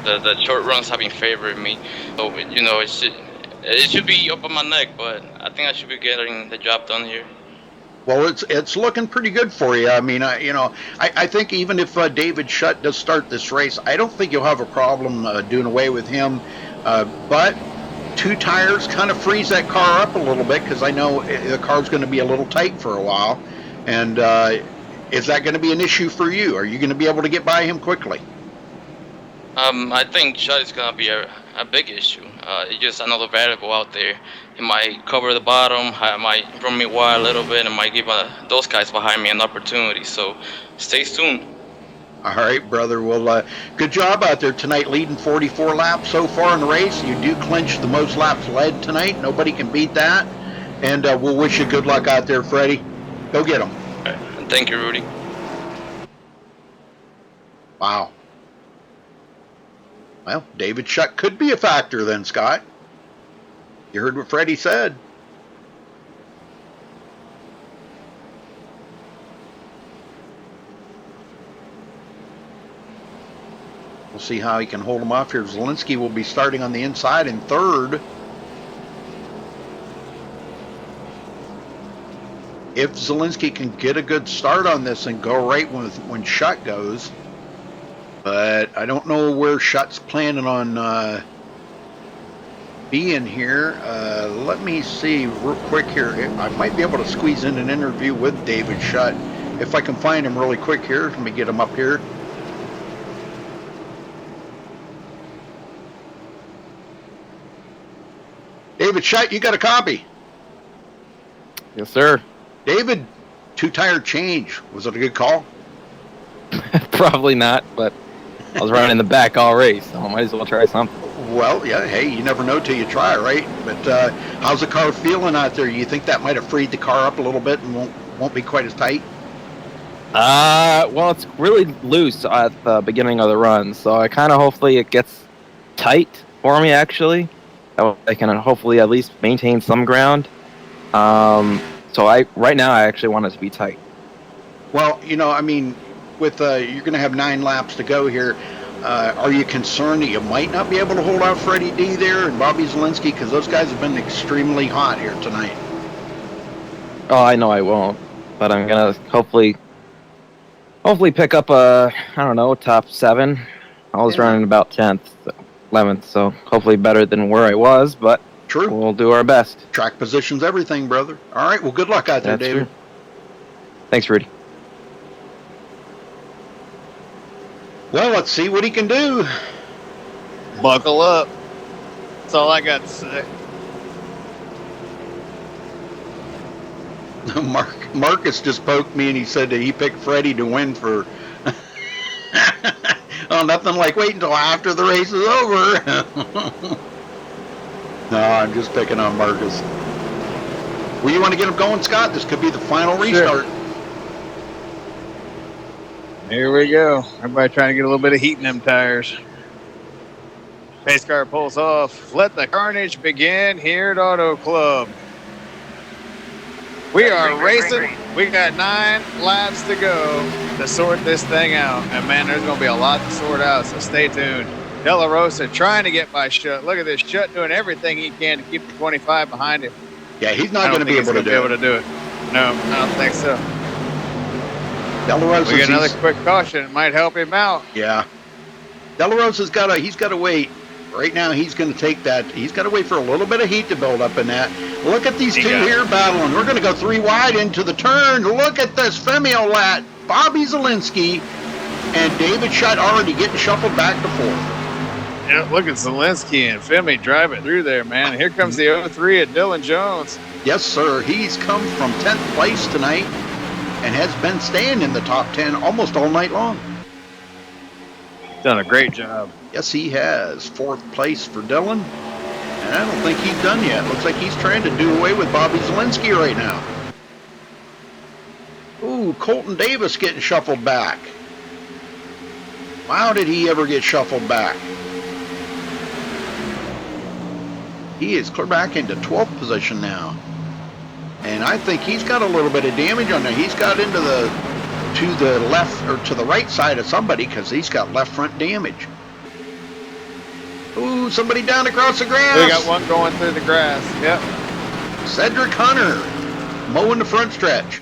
The short runs have been favoring me. So, you know, it should be up on my neck, but I think I should be getting the job done here.
Well, it's looking pretty good for you. I mean, I think even if David Shutt does start this race, I don't think you'll have a problem doing away with him. But 2 tires kind of frees that car up a little bit, because I know the car's going to be a little tight for a while. And is that going to be an issue for you? Are you going to be able to get by him quickly?
I think Shutt is going to be a big issue. It's just another variable out there. He might cover the bottom, might run me wide a little bit, and might give those guys behind me an opportunity. So stay tuned.
All right, brother. Well, good job out there tonight, leading 44 laps so far in the race. You do clinch the most laps led tonight. Nobody can beat that. And we'll wish you good luck out there, Freddie. Go get them.
Thank you, Rudy.
Wow. Well, David Shutt could be a factor then, Scott. You heard what Freddie said. We'll see how he can hold him off here. Zielinski will be starting on the inside in third. If Zielinski can get a good start on this and go right when Shutt goes. But I don't know where Shutt's planning on being here. Let me see real quick here. I might be able to squeeze in an interview with David Shutt. If I can find him really quick here. Let me get him up here. David Shutt, you got a copy?
Yes, sir.
David, 2-tire change. Was it a good call?
Probably not, but I was running in the back all race, so I might as well try something.
Well, yeah, hey, you never know till you try, right? But how's the car feeling out there? You think that might have freed the car up a little bit and won't be quite as tight?
Well, it's really loose at the beginning of the run, so I kind of hopefully it gets tight for me, actually. I can hopefully at least maintain some ground. So right now I actually want it to be tight.
Well, you know, I mean, with you're going to have 9 laps to go here. Are you concerned that you might not be able to hold out Freddie D there and Bobby Zielinski? Because those guys have been extremely hot here tonight.
Oh, I know I won't, but I'm gonna hopefully pick up I don't know, top 7. I was running about 10th, 11th, so hopefully better than where I was, but
true.
We'll do our best.
Track position's everything, brother. All right, well, good luck out there, David.
True. Thanks, Rudy.
Well, let's see what he can do.
Buckle up. That's all I got to say.
Marcus just poked me and he said that he picked Freddie to win for... oh, nothing like wait until after the race is over. No, I'm just picking on Marcus. Well, you want to get him going, Scott? This could be the final restart.
Here we go. Everybody trying to get a little bit of heat in them tires. Pace car pulls off. Let the carnage begin here at Auto Club. We are racing. We got 9 laps to go to sort this thing out. And man, there's going to be a lot to sort out, so stay tuned. De La Rosa trying to get by Shutt. Look at this. Shutt doing everything he can to keep the 25 behind him.
Yeah, he's not going to be able to do it.
No, I don't think so.
De La Rosa's,
we got another quick caution. It might help him out.
Yeah. De La Rosa's got to wait. Right now, he's going to take that. He's got to wait for a little bit of heat to build up in that. Look at these two here battling. We're going to go 3 wide into the turn. Look at this Femiolat. Bobby Zielinski and David Shutt already getting shuffled back to 4th.
Yeah, look at Zielinski and Femi driving through there, man. Here comes the 03 at Dylan Jones.
Yes, sir. He's come from 10th place tonight and has been staying in the top 10 almost all night long.
Done a great job.
Yes, he has. 4th place for Dylan. And I don't think he's done yet. Looks like he's trying to do away with Bobby Zielinski right now. Ooh, Colton Davis getting shuffled back. How did he ever get shuffled back? He is clear back into 12th position now. And I think he's got a little bit of damage on there. He's got into to the left or to the right side of somebody because he's got left front damage. Ooh, somebody down across the grass.
We got one going through the grass. Yep.
Cedric Hunter mowing the front stretch.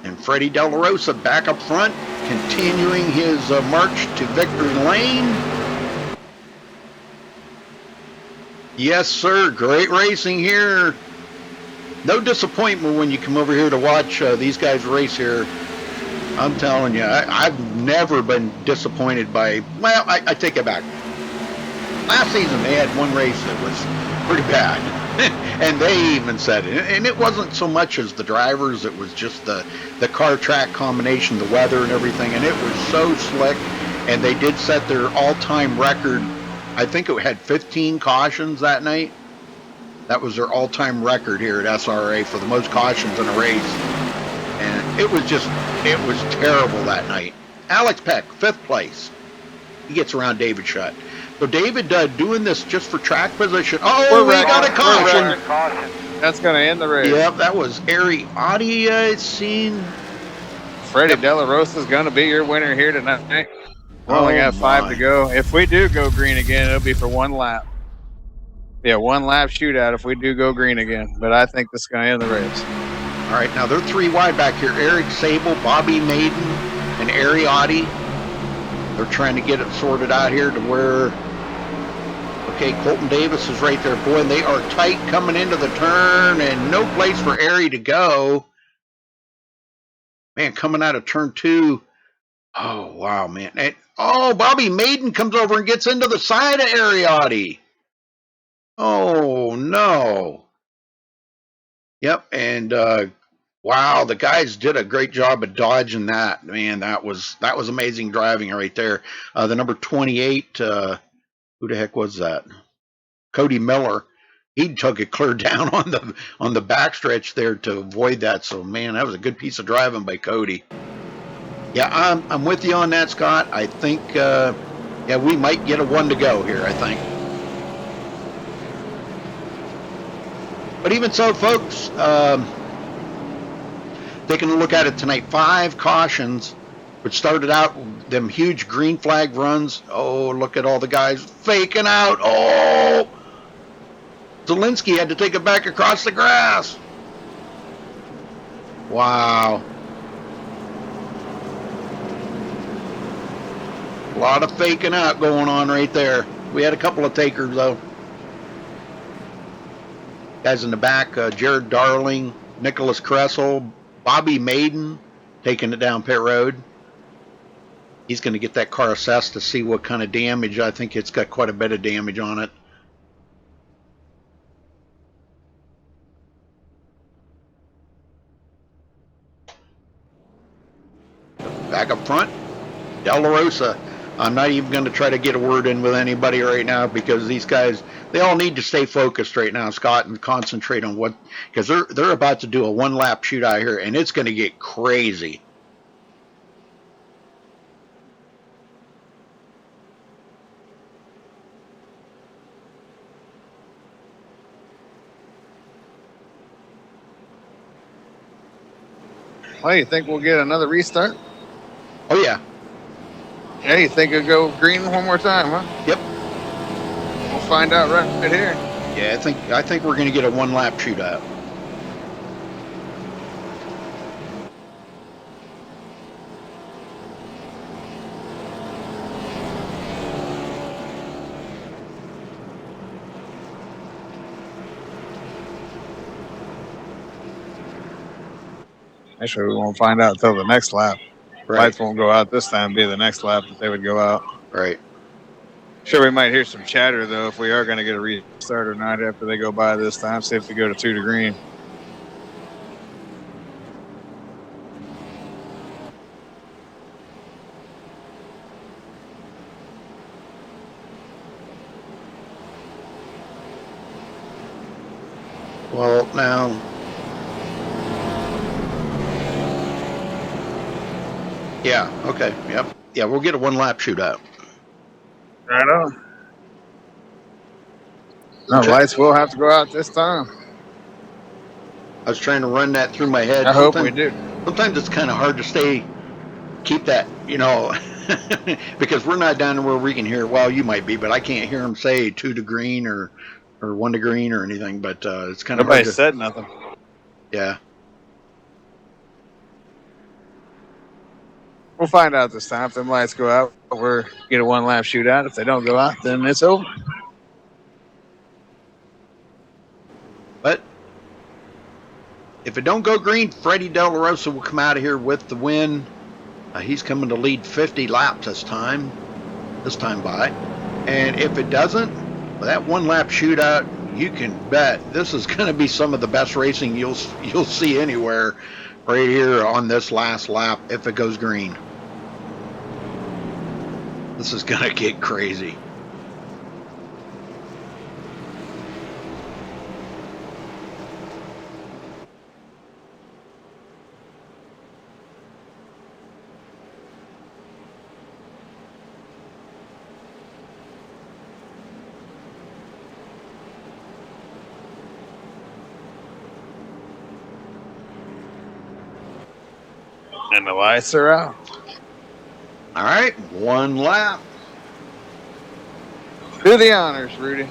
And Freddie De La Rosa back up front, continuing his march to victory lane. Yes, sir. Great racing here. No disappointment when you come over here to watch these guys race here. I'm telling you, I've never been disappointed by... Well, I take it back. Last season, they had one race that was pretty bad. And they even said it. And it wasn't so much as the drivers. It was just the car-track combination, the weather and everything. And it was so slick. And they did set their all-time record. I think it had 15 cautions that night. That was their all-time record here at SRA for the most cautions in a race. it was terrible that night. Alex Peck, 5th place. He gets around David Shutt. So David doing this just for track position. Oh, we got a caution.
That's going to end the race.
Yep, that was Ariati, it seemed.
Freddie De La Rosa is going to be your winner here tonight. We only got 5 to go. If we do go green again, it'll be for 1 lap. Yeah, 1 lap shootout if we do go green again. But I think this is going to end the race.
All right, now they're 3 wide back here. Eric Sable, Bobby Maiden, and Ariati. They're trying to get it sorted out here to where... Okay, Colton Davis is right there. Boy, and they are tight coming into the turn and no place for Ari to go. Man, coming out of turn 2. Oh, wow, man. And, Bobby Maiden comes over and gets into the side of Ariati. Oh, no. Yep, and wow, the guys did a great job of dodging that. Man, that was amazing driving right there. The number 28, who the heck was that? Cody Miller. He took it clear down on the backstretch there to avoid that. So man, that was a good piece of driving by Cody. Yeah, I'm with you on that, Scott. I think yeah, we might get a 1 to go here, I think. But even so, folks, taking a look at it tonight, 5 cautions, which started out them huge green flag runs. Oh, look at all the guys faking out. Oh, Zielinski had to take it back across the grass. Wow. A lot of faking out going on right there. We had a couple of takers, though. Guys in the back, Jared Darling, Nicholas Kressel, Bobby Maiden taking it down pit road. He's going to get that car assessed to see what kind of damage. I think it's got quite a bit of damage on it. Back up front, De La Rosa. I'm not even going to try to get a word in with anybody right now because these guys, they all need to stay focused right now, Scott, and concentrate on what, because they're about to do a 1 lap shootout here, and it's going to get crazy.
Well, you think we'll get another restart?
Oh yeah.
Yeah, you think it'll go green one more time, huh?
Yep.
We'll find out right here.
Yeah, I think we're going to get a 1 lap shootout.
Actually, we won't find out until the next lap.
Right.
Lights won't go out this time. It'll be the next lap that they would go out.
Right.
Sure, we might hear some chatter, though, if we are going to get a restart or not after they go by this time. See if we go to 2 to green.
Well, now... Yeah, okay, yep. Yeah, we'll get a 1 lap shootout.
Right on. No, lights will have to go out this time.
I was trying to run that through my head.
I hope we do.
Sometimes it's kind of hard to keep that, you know, because we're not down to where we can hear, well, you might be, but I can't hear them say 2 to green or 1 to green or anything, but it's kind of hard to...
Nobody said nothing.
Yeah.
We'll find out this time. If them lights go out, we'll get a 1 lap shootout. If they don't go out, then it's over.
But if it don't go green, Freddie De La Rosa will come out of here with the win. He's coming to lead 50 laps this time by. And if it doesn't, that 1 lap shootout, you can bet this is going to be some of the best racing you'll see anywhere right here on this last lap if it goes green. This is going to get crazy.
And the lights are out.
All right, one lap.
Do the honors, Rudy.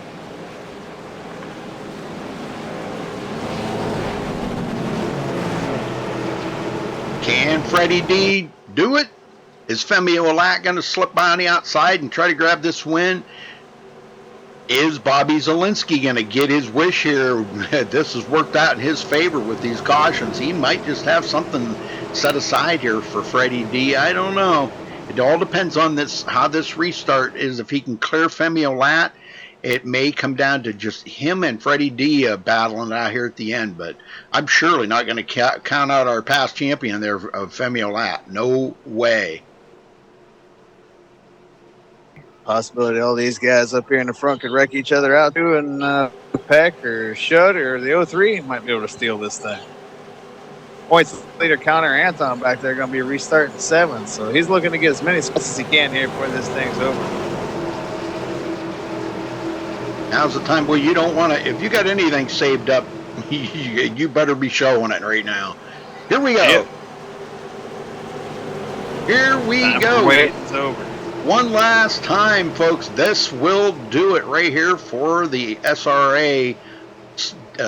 Can Freddie D do it? Is Femi Olat going to slip by on the outside and try to grab this win? Is Bobby Zielinski going to get his wish here? This has worked out in his favor with these cautions. He might just have something set aside here for Freddie D. I don't know. It all depends on this, how this restart is. If he can clear Femi Olat, it may come down to just him and Freddie D battling out here at the end. But I'm surely not going to count out our past champion there of Femi Olat. No way.
Possibility all these guys up here in the front could wreck each other out too, and Peck or Shud or the 03 might be able to steal this thing. Points leader Connor Anton back there going to be restarting 7th, so he's looking to get as many spots as he can here before this thing's over.
Now's the time where you don't want to, if you got anything saved up, you better be showing it right now. Here we go.
Yep.
Here we go.
Wait, it's over.
One last time, folks. This will do it right here for the SRA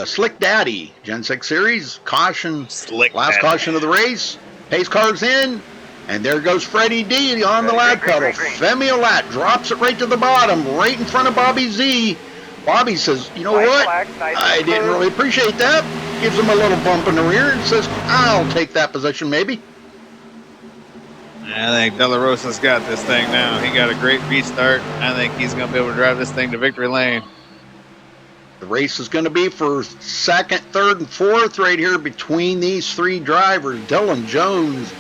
Slick Daddy Gen 6 Series. Caution, last caution of the race. Pace car's in, and there goes Freddie D on the lad pedal. Femi Olat drops it right to the bottom, right in front of Bobby Z. Bobby says, you know what? I didn't really appreciate that. Gives him a little bump in the rear and says, I'll take that position maybe.
I think De La Rosa's got this thing now. He got a great restart. I think he's going to be able to drive this thing to victory lane.
The race is going to be for 2nd, 3rd, and 4th right here between these 3 drivers. Dylan Jones,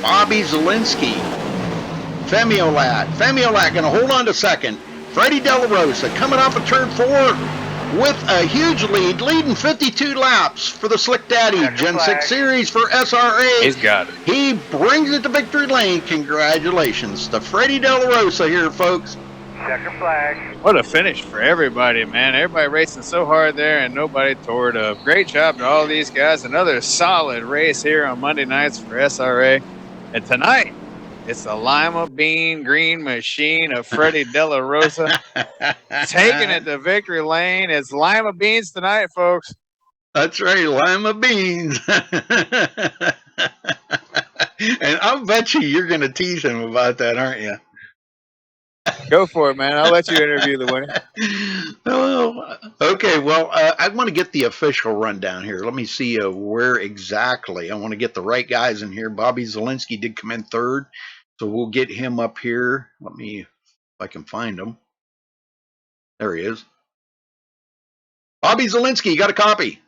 Bobby Zielinski, Femi Olat. Femi Olat going to hold on to 2nd. Freddie De La Rosa coming off of turn 4 with a huge lead, leading 52 laps for the Slick Daddy Gen 6 Series for SRA.
He's got it.
He brings it to victory lane. Congratulations to Freddie De La Rosa here, folks.
Checker flag.
What a finish for everybody, man. Everybody racing so hard there and nobody tore it up. Great job to all these guys. Another solid race here on Monday nights for SRA. And tonight, it's the Lima Bean Green Machine of Freddie De La Rosa taking it to victory lane. It's Lima Beans tonight, folks.
That's right, Lima Beans. And I'll bet you're going to tease him about that, aren't you?
Go for it, man. I'll let you interview the winner.
Oh, okay, well, I want to get the official rundown here. Let me see where exactly. I want to get the right guys in here. Bobby Zielinski did come in 3rd, so we'll get him up here. Let me, if I can find him. There he is. Bobby Zielinski, you got a copy?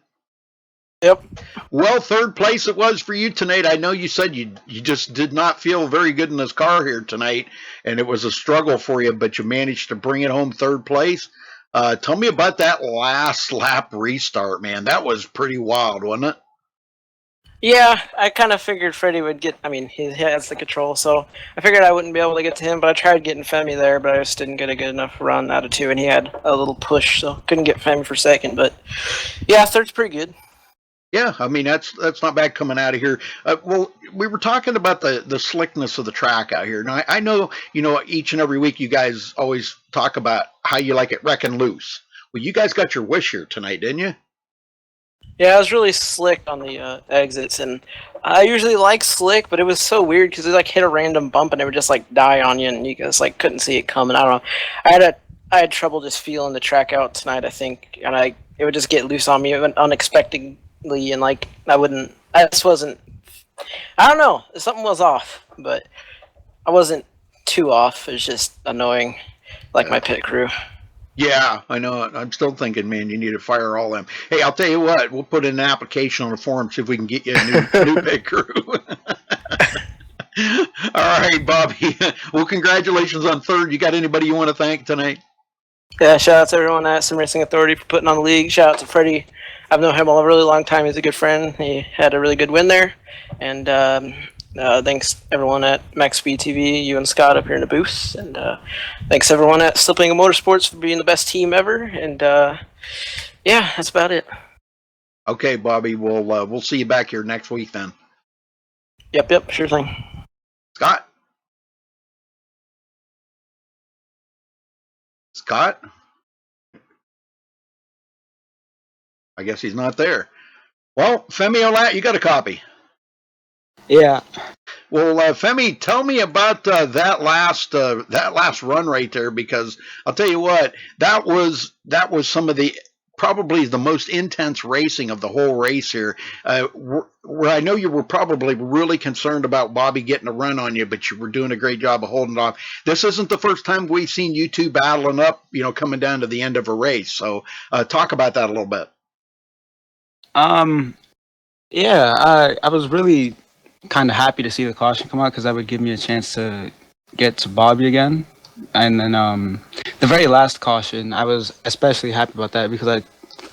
Yep.
Well, 3rd place it was for you tonight. I know you said you just did not feel very good in this car here tonight, and it was a struggle for you, but you managed to bring it home 3rd place. Tell me about that last lap restart, man. That was pretty wild, wasn't it?
Yeah, I kind of figured Freddie would get, I mean, he has the control, so I figured I wouldn't be able to get to him, but I tried getting Femi there, but I just didn't get a good enough run out of 2, and he had a little push, so couldn't get Femi for 2nd, but yeah, 3rd's pretty good.
Yeah, I mean, that's not bad coming out of here. Well, we were talking about the slickness of the track out here. Now, I know, each and every week you guys always talk about how you like it wrecking loose. Well, you guys got your wish here tonight, didn't you?
Yeah, I was really slick on the exits, and I usually like slick, but it was so weird because it like hit a random bump and it would just like die on you, and you just like couldn't see it coming. I don't know. I had trouble just feeling the track out tonight, I think, and it would just get loose on me unexpectedly, and like I just wasn't. I don't know. Something was off, but I wasn't too off. It was just annoying, like my pit crew.
Yeah, I know. I'm still thinking, man, you need to fire all them. Hey, I'll tell you what. We'll put in an application on the forum, see if we can get you a new pit crew. All right, Bobby. Well, congratulations on 3rd. You got anybody you want to thank tonight?
Yeah, shout out to everyone at Sim Racing Authority for putting on the league. Shout out to Freddie. I've known him a really long time. He's a good friend. He had a really good win there. And thanks everyone at MaxSpeedTV, you and Scott up here in the booth. And thanks everyone at Slipping Motorsports for being the best team ever. And yeah, that's about it.
Okay, Bobby. We'll see you back here next week then.
Yep, sure thing.
Scott? Scott? I guess he's not there. Well, Femi Olat, you got a copy.
Yeah.
Well, Femi, tell me about that last run right there, because I'll tell you what, that was some of the probably the most intense racing of the whole race here. Where I know you were probably really concerned about Bobby getting a run on you, but you were doing a great job of holding off. This isn't the first time we've seen you two battling up, coming down to the end of a race. So talk about that a little bit.
Yeah, I was really kind of happy to see the caution come out because that would give me a chance to get to Bobby again. And then the very last caution, I was especially happy about that because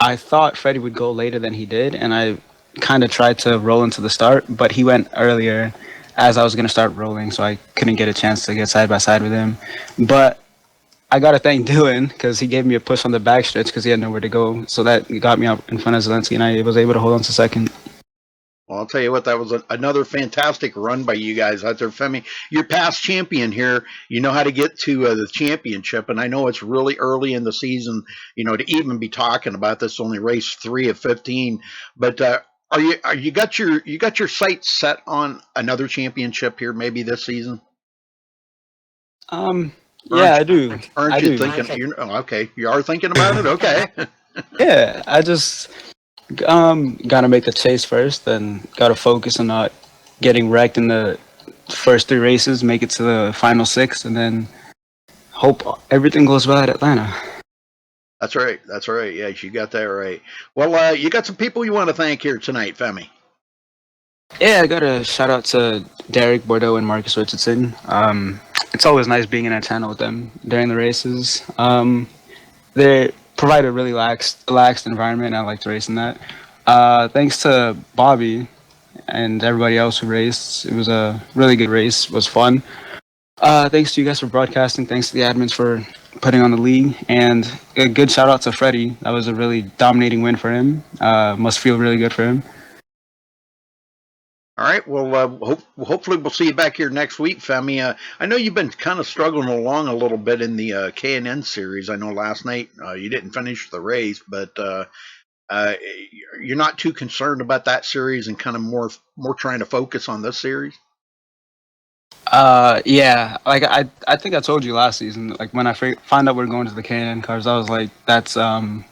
I thought Freddie would go later than he did, and I kind of tried to roll into the start, but he went earlier as I was going to start rolling, so I couldn't get a chance to get side by side with him. But I got to thank Dylan because he gave me a push on the backstretch because he had nowhere to go, so that got me up in front of Zelensky, and I was able to hold on to second.
Well, I'll tell you what, that was another fantastic run by you guys out there. Femi, you're past champion here. You know how to get to the championship, and I know it's really early in the season, to even be talking about this. Only race 3 of 15, but you got your sights set on another championship here, maybe this season?
Yeah, I do.
Aren't you thinking? Okay, you are thinking about it. Okay.
Yeah, I just gotta make the chase first, then gotta focus on not getting wrecked in the first 3 races, make it to the final 6, and then hope everything goes well at Atlanta.
That's right. Yes, you got that right. Well, you got some people you want to thank here tonight, Femi.
Yeah, I got a shout out to Derek Bordeaux and Marcus Richardson. It's always nice being in a channel with them during the races. They provide a really relaxed environment, and I like to race in that. Thanks to Bobby and everybody else who raced. It was a really good race. It was fun. Thanks to you guys for broadcasting. Thanks to the admins for putting on the league. And a good shout out to Freddie. That was a really dominating win for him. Must feel really good for him.
All right. Well, hopefully we'll see you back here next week, Femi. I know you've been kind of struggling along a little bit in the K&N series. I know last night you didn't finish the race, but you're not too concerned about that series and kind of more trying to focus on this series.
Yeah, like I think I told you last season, like when I found out we're going to the K&N cars, I was like, that's I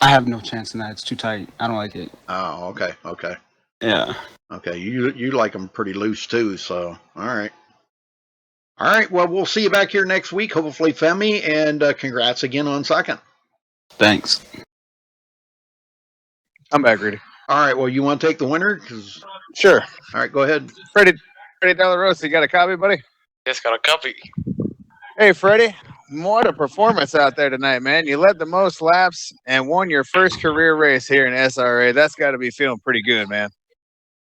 have no chance in that. It's too tight. I don't like it.
Oh, okay.
Yeah.
Okay, you like them pretty loose too, so all right. Well, we'll see you back here next week, hopefully, Femi, and congrats again on second.
Thanks.
I'm back, Rudy.
All right. Well, you want to take the winner?
Sure.
All right, go ahead.
Freddie Della Rosa, you got a copy, buddy?
Yes, got a copy.
Hey, Freddie, what a performance out there tonight, man. You led the most laps and won your first career race here in SRA. That's got to be feeling pretty good, man.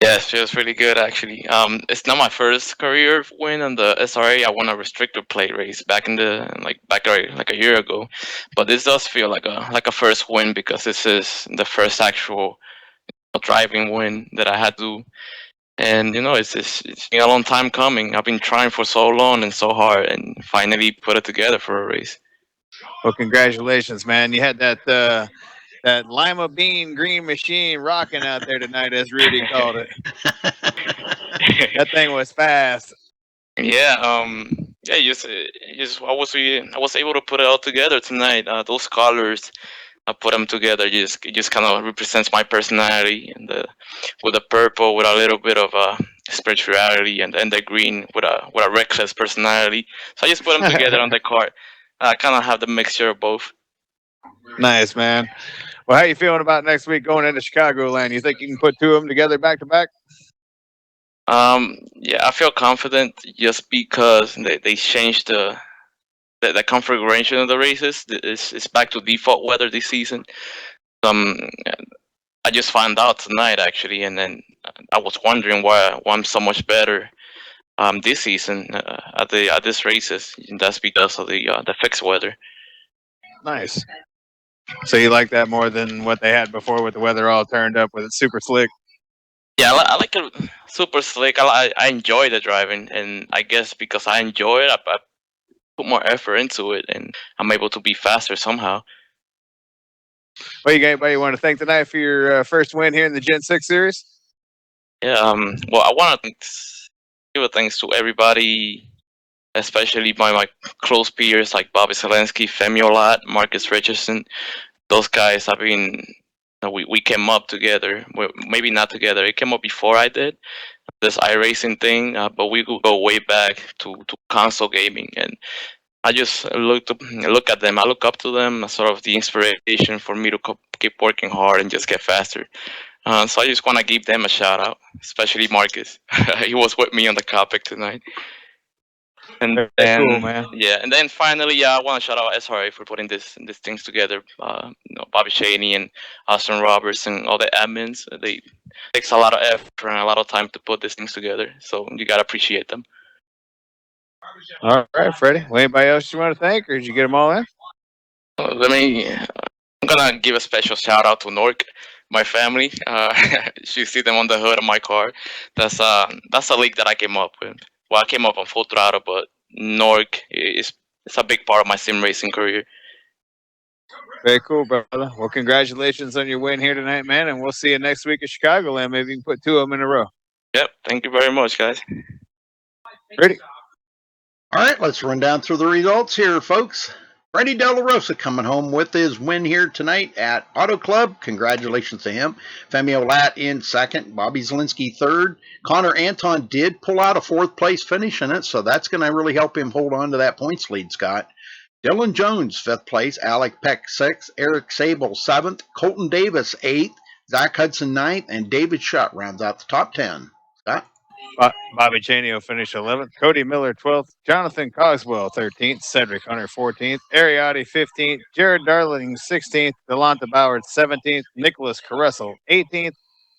Yeah, it feels really good actually. It's not my first career win on the SRA. I won a restrictor plate race back like a year ago, but this does feel like a first win because this is the first actual driving win that I had to. And it's been a long time coming. I've been trying for so long and so hard, and finally put it together for a race.
Well, congratulations, man. You had that lima bean green machine rocking out there tonight, as Rudy called it. That thing was fast.
Yeah, I was able to put it all together tonight. Those colors, I put them together. It just kind of represents my personality, and with the purple with a little bit of spirituality, and the green with a reckless personality. So I just put them together on the car. I kind of have the mixture of both.
Nice, man. Well, how you feeling about next week going into Chicagoland? You think you can put 2 of them together back to back?
Yeah, I feel confident just because they changed the configuration of the races. It's back to default weather this season. I just found out tonight actually, and then I was wondering why I'm so much better this season at these races. And that's because of the fixed weather.
Nice. So you like that more than what they had before with the weather all turned up with it super slick?
Yeah, I like it super slick. I enjoy the driving, and I guess because I enjoy it, I put more effort into it, and I'm able to be faster somehow.
Well, you got anybody you want to thank tonight for your first win here in the Gen 6 series?
Yeah. Well, I want to give a thanks to everybody, especially my close peers like Bobby Zelensky, Femi Olat, Marcus Richardson. Those guys, I mean, we came up together. Well, maybe not together. It came up before I did this iRacing thing, but we could go way back to console gaming, and I just look at them. I look up to them as sort of the inspiration for me to keep working hard and just get faster. So I just want to give them a shout out, especially Marcus. He was with me on the topic tonight. And
Very
then,
cool, man.
yeah, and then finally, I want to shout out SRA for putting these things together. Bobby Shaney and Austin Roberts and all the admins. They takes a lot of effort and a lot of time to put these things together. So you gotta appreciate them.
All right, Freddie. Well, anybody else you want to thank, or did you get them all in?
Let me. I'm gonna give a special shout out to Nork, my family. You see them on the hood of my car. That's a league that I came up with. Well, I came up on full throttle, but Nork is it's a big part of my sim racing career.
Very cool, brother. Well, congratulations on your win here tonight, man, and we'll see you next week at Chicagoland. Maybe you can put 2 of them in a row.
Yep. Thank you very much, guys.
Ready?
All right, let's run down through the results here, folks. Freddie De La Rosa coming home with his win here tonight at Auto Club. Congratulations to him. Femi Olat in second. Bobby Zelensky third. Connor Anton did pull out a fourth place finish in it, so that's going to really help him hold on to that points lead, Scott. Dylan Jones, fifth place. Alec Peck, sixth. Eric Sable, seventh. Colton Davis, eighth. Zach Hudson, ninth. And David Shutt rounds out the top 10. Scott?
Bobby Cheney will finish 11th. Cody Miller 12th. Jonathan Coswell 13th. Cedric Hunter 14th. Ariati 15th. Jared Darling 16th. Delonta Boward 17th. Nicholas Caressel 18th.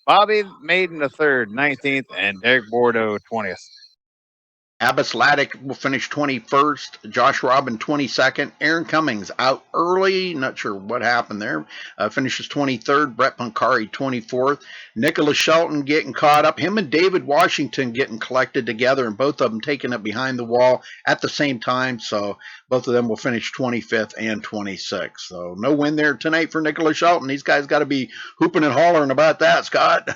Bobby Maiden the third 19th. And Derek Bordeaux 20th.
Abbas Laddick will finish 21st. Josh Robin 22nd. Aaron Cummings out early. Not sure what happened there. Finishes 23rd. Brett Pancari 24th. Nicholas Shelton getting caught up. Him and David Washington getting collected together, and both of them taking it behind the wall at the same time. So both of them will finish 25th and 26th. So no win there tonight for Nicholas Shelton. These guys got to be hooping and hollering about that, Scott.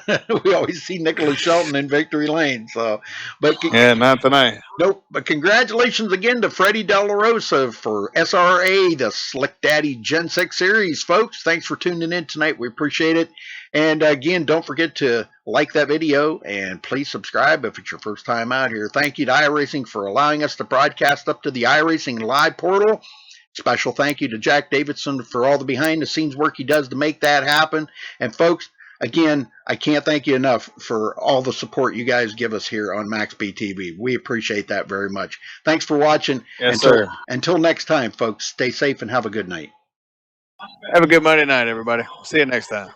We always see Nicholas Shelton in victory lane. So, but
yeah, not tonight.
Nope, but congratulations again to Freddie De La Rosa for SRA, the Slick Daddy Gen 6 series, folks. Thanks for tuning in tonight. We appreciate it. And again, don't forget to like that video and please subscribe if it's your first time out here. Thank you to iRacing for allowing us to broadcast up to the iRacing Live portal. Special thank you to Jack Davidson for all the behind-the-scenes work he does to make that happen. And folks, again, I can't thank you enough for all the support you guys give us here on MaxSpeedTV. We appreciate that very much. Thanks for watching.
Yes, sir.
Until next time, folks, stay safe and have a good night.
Have a good Monday night, everybody. See you next time.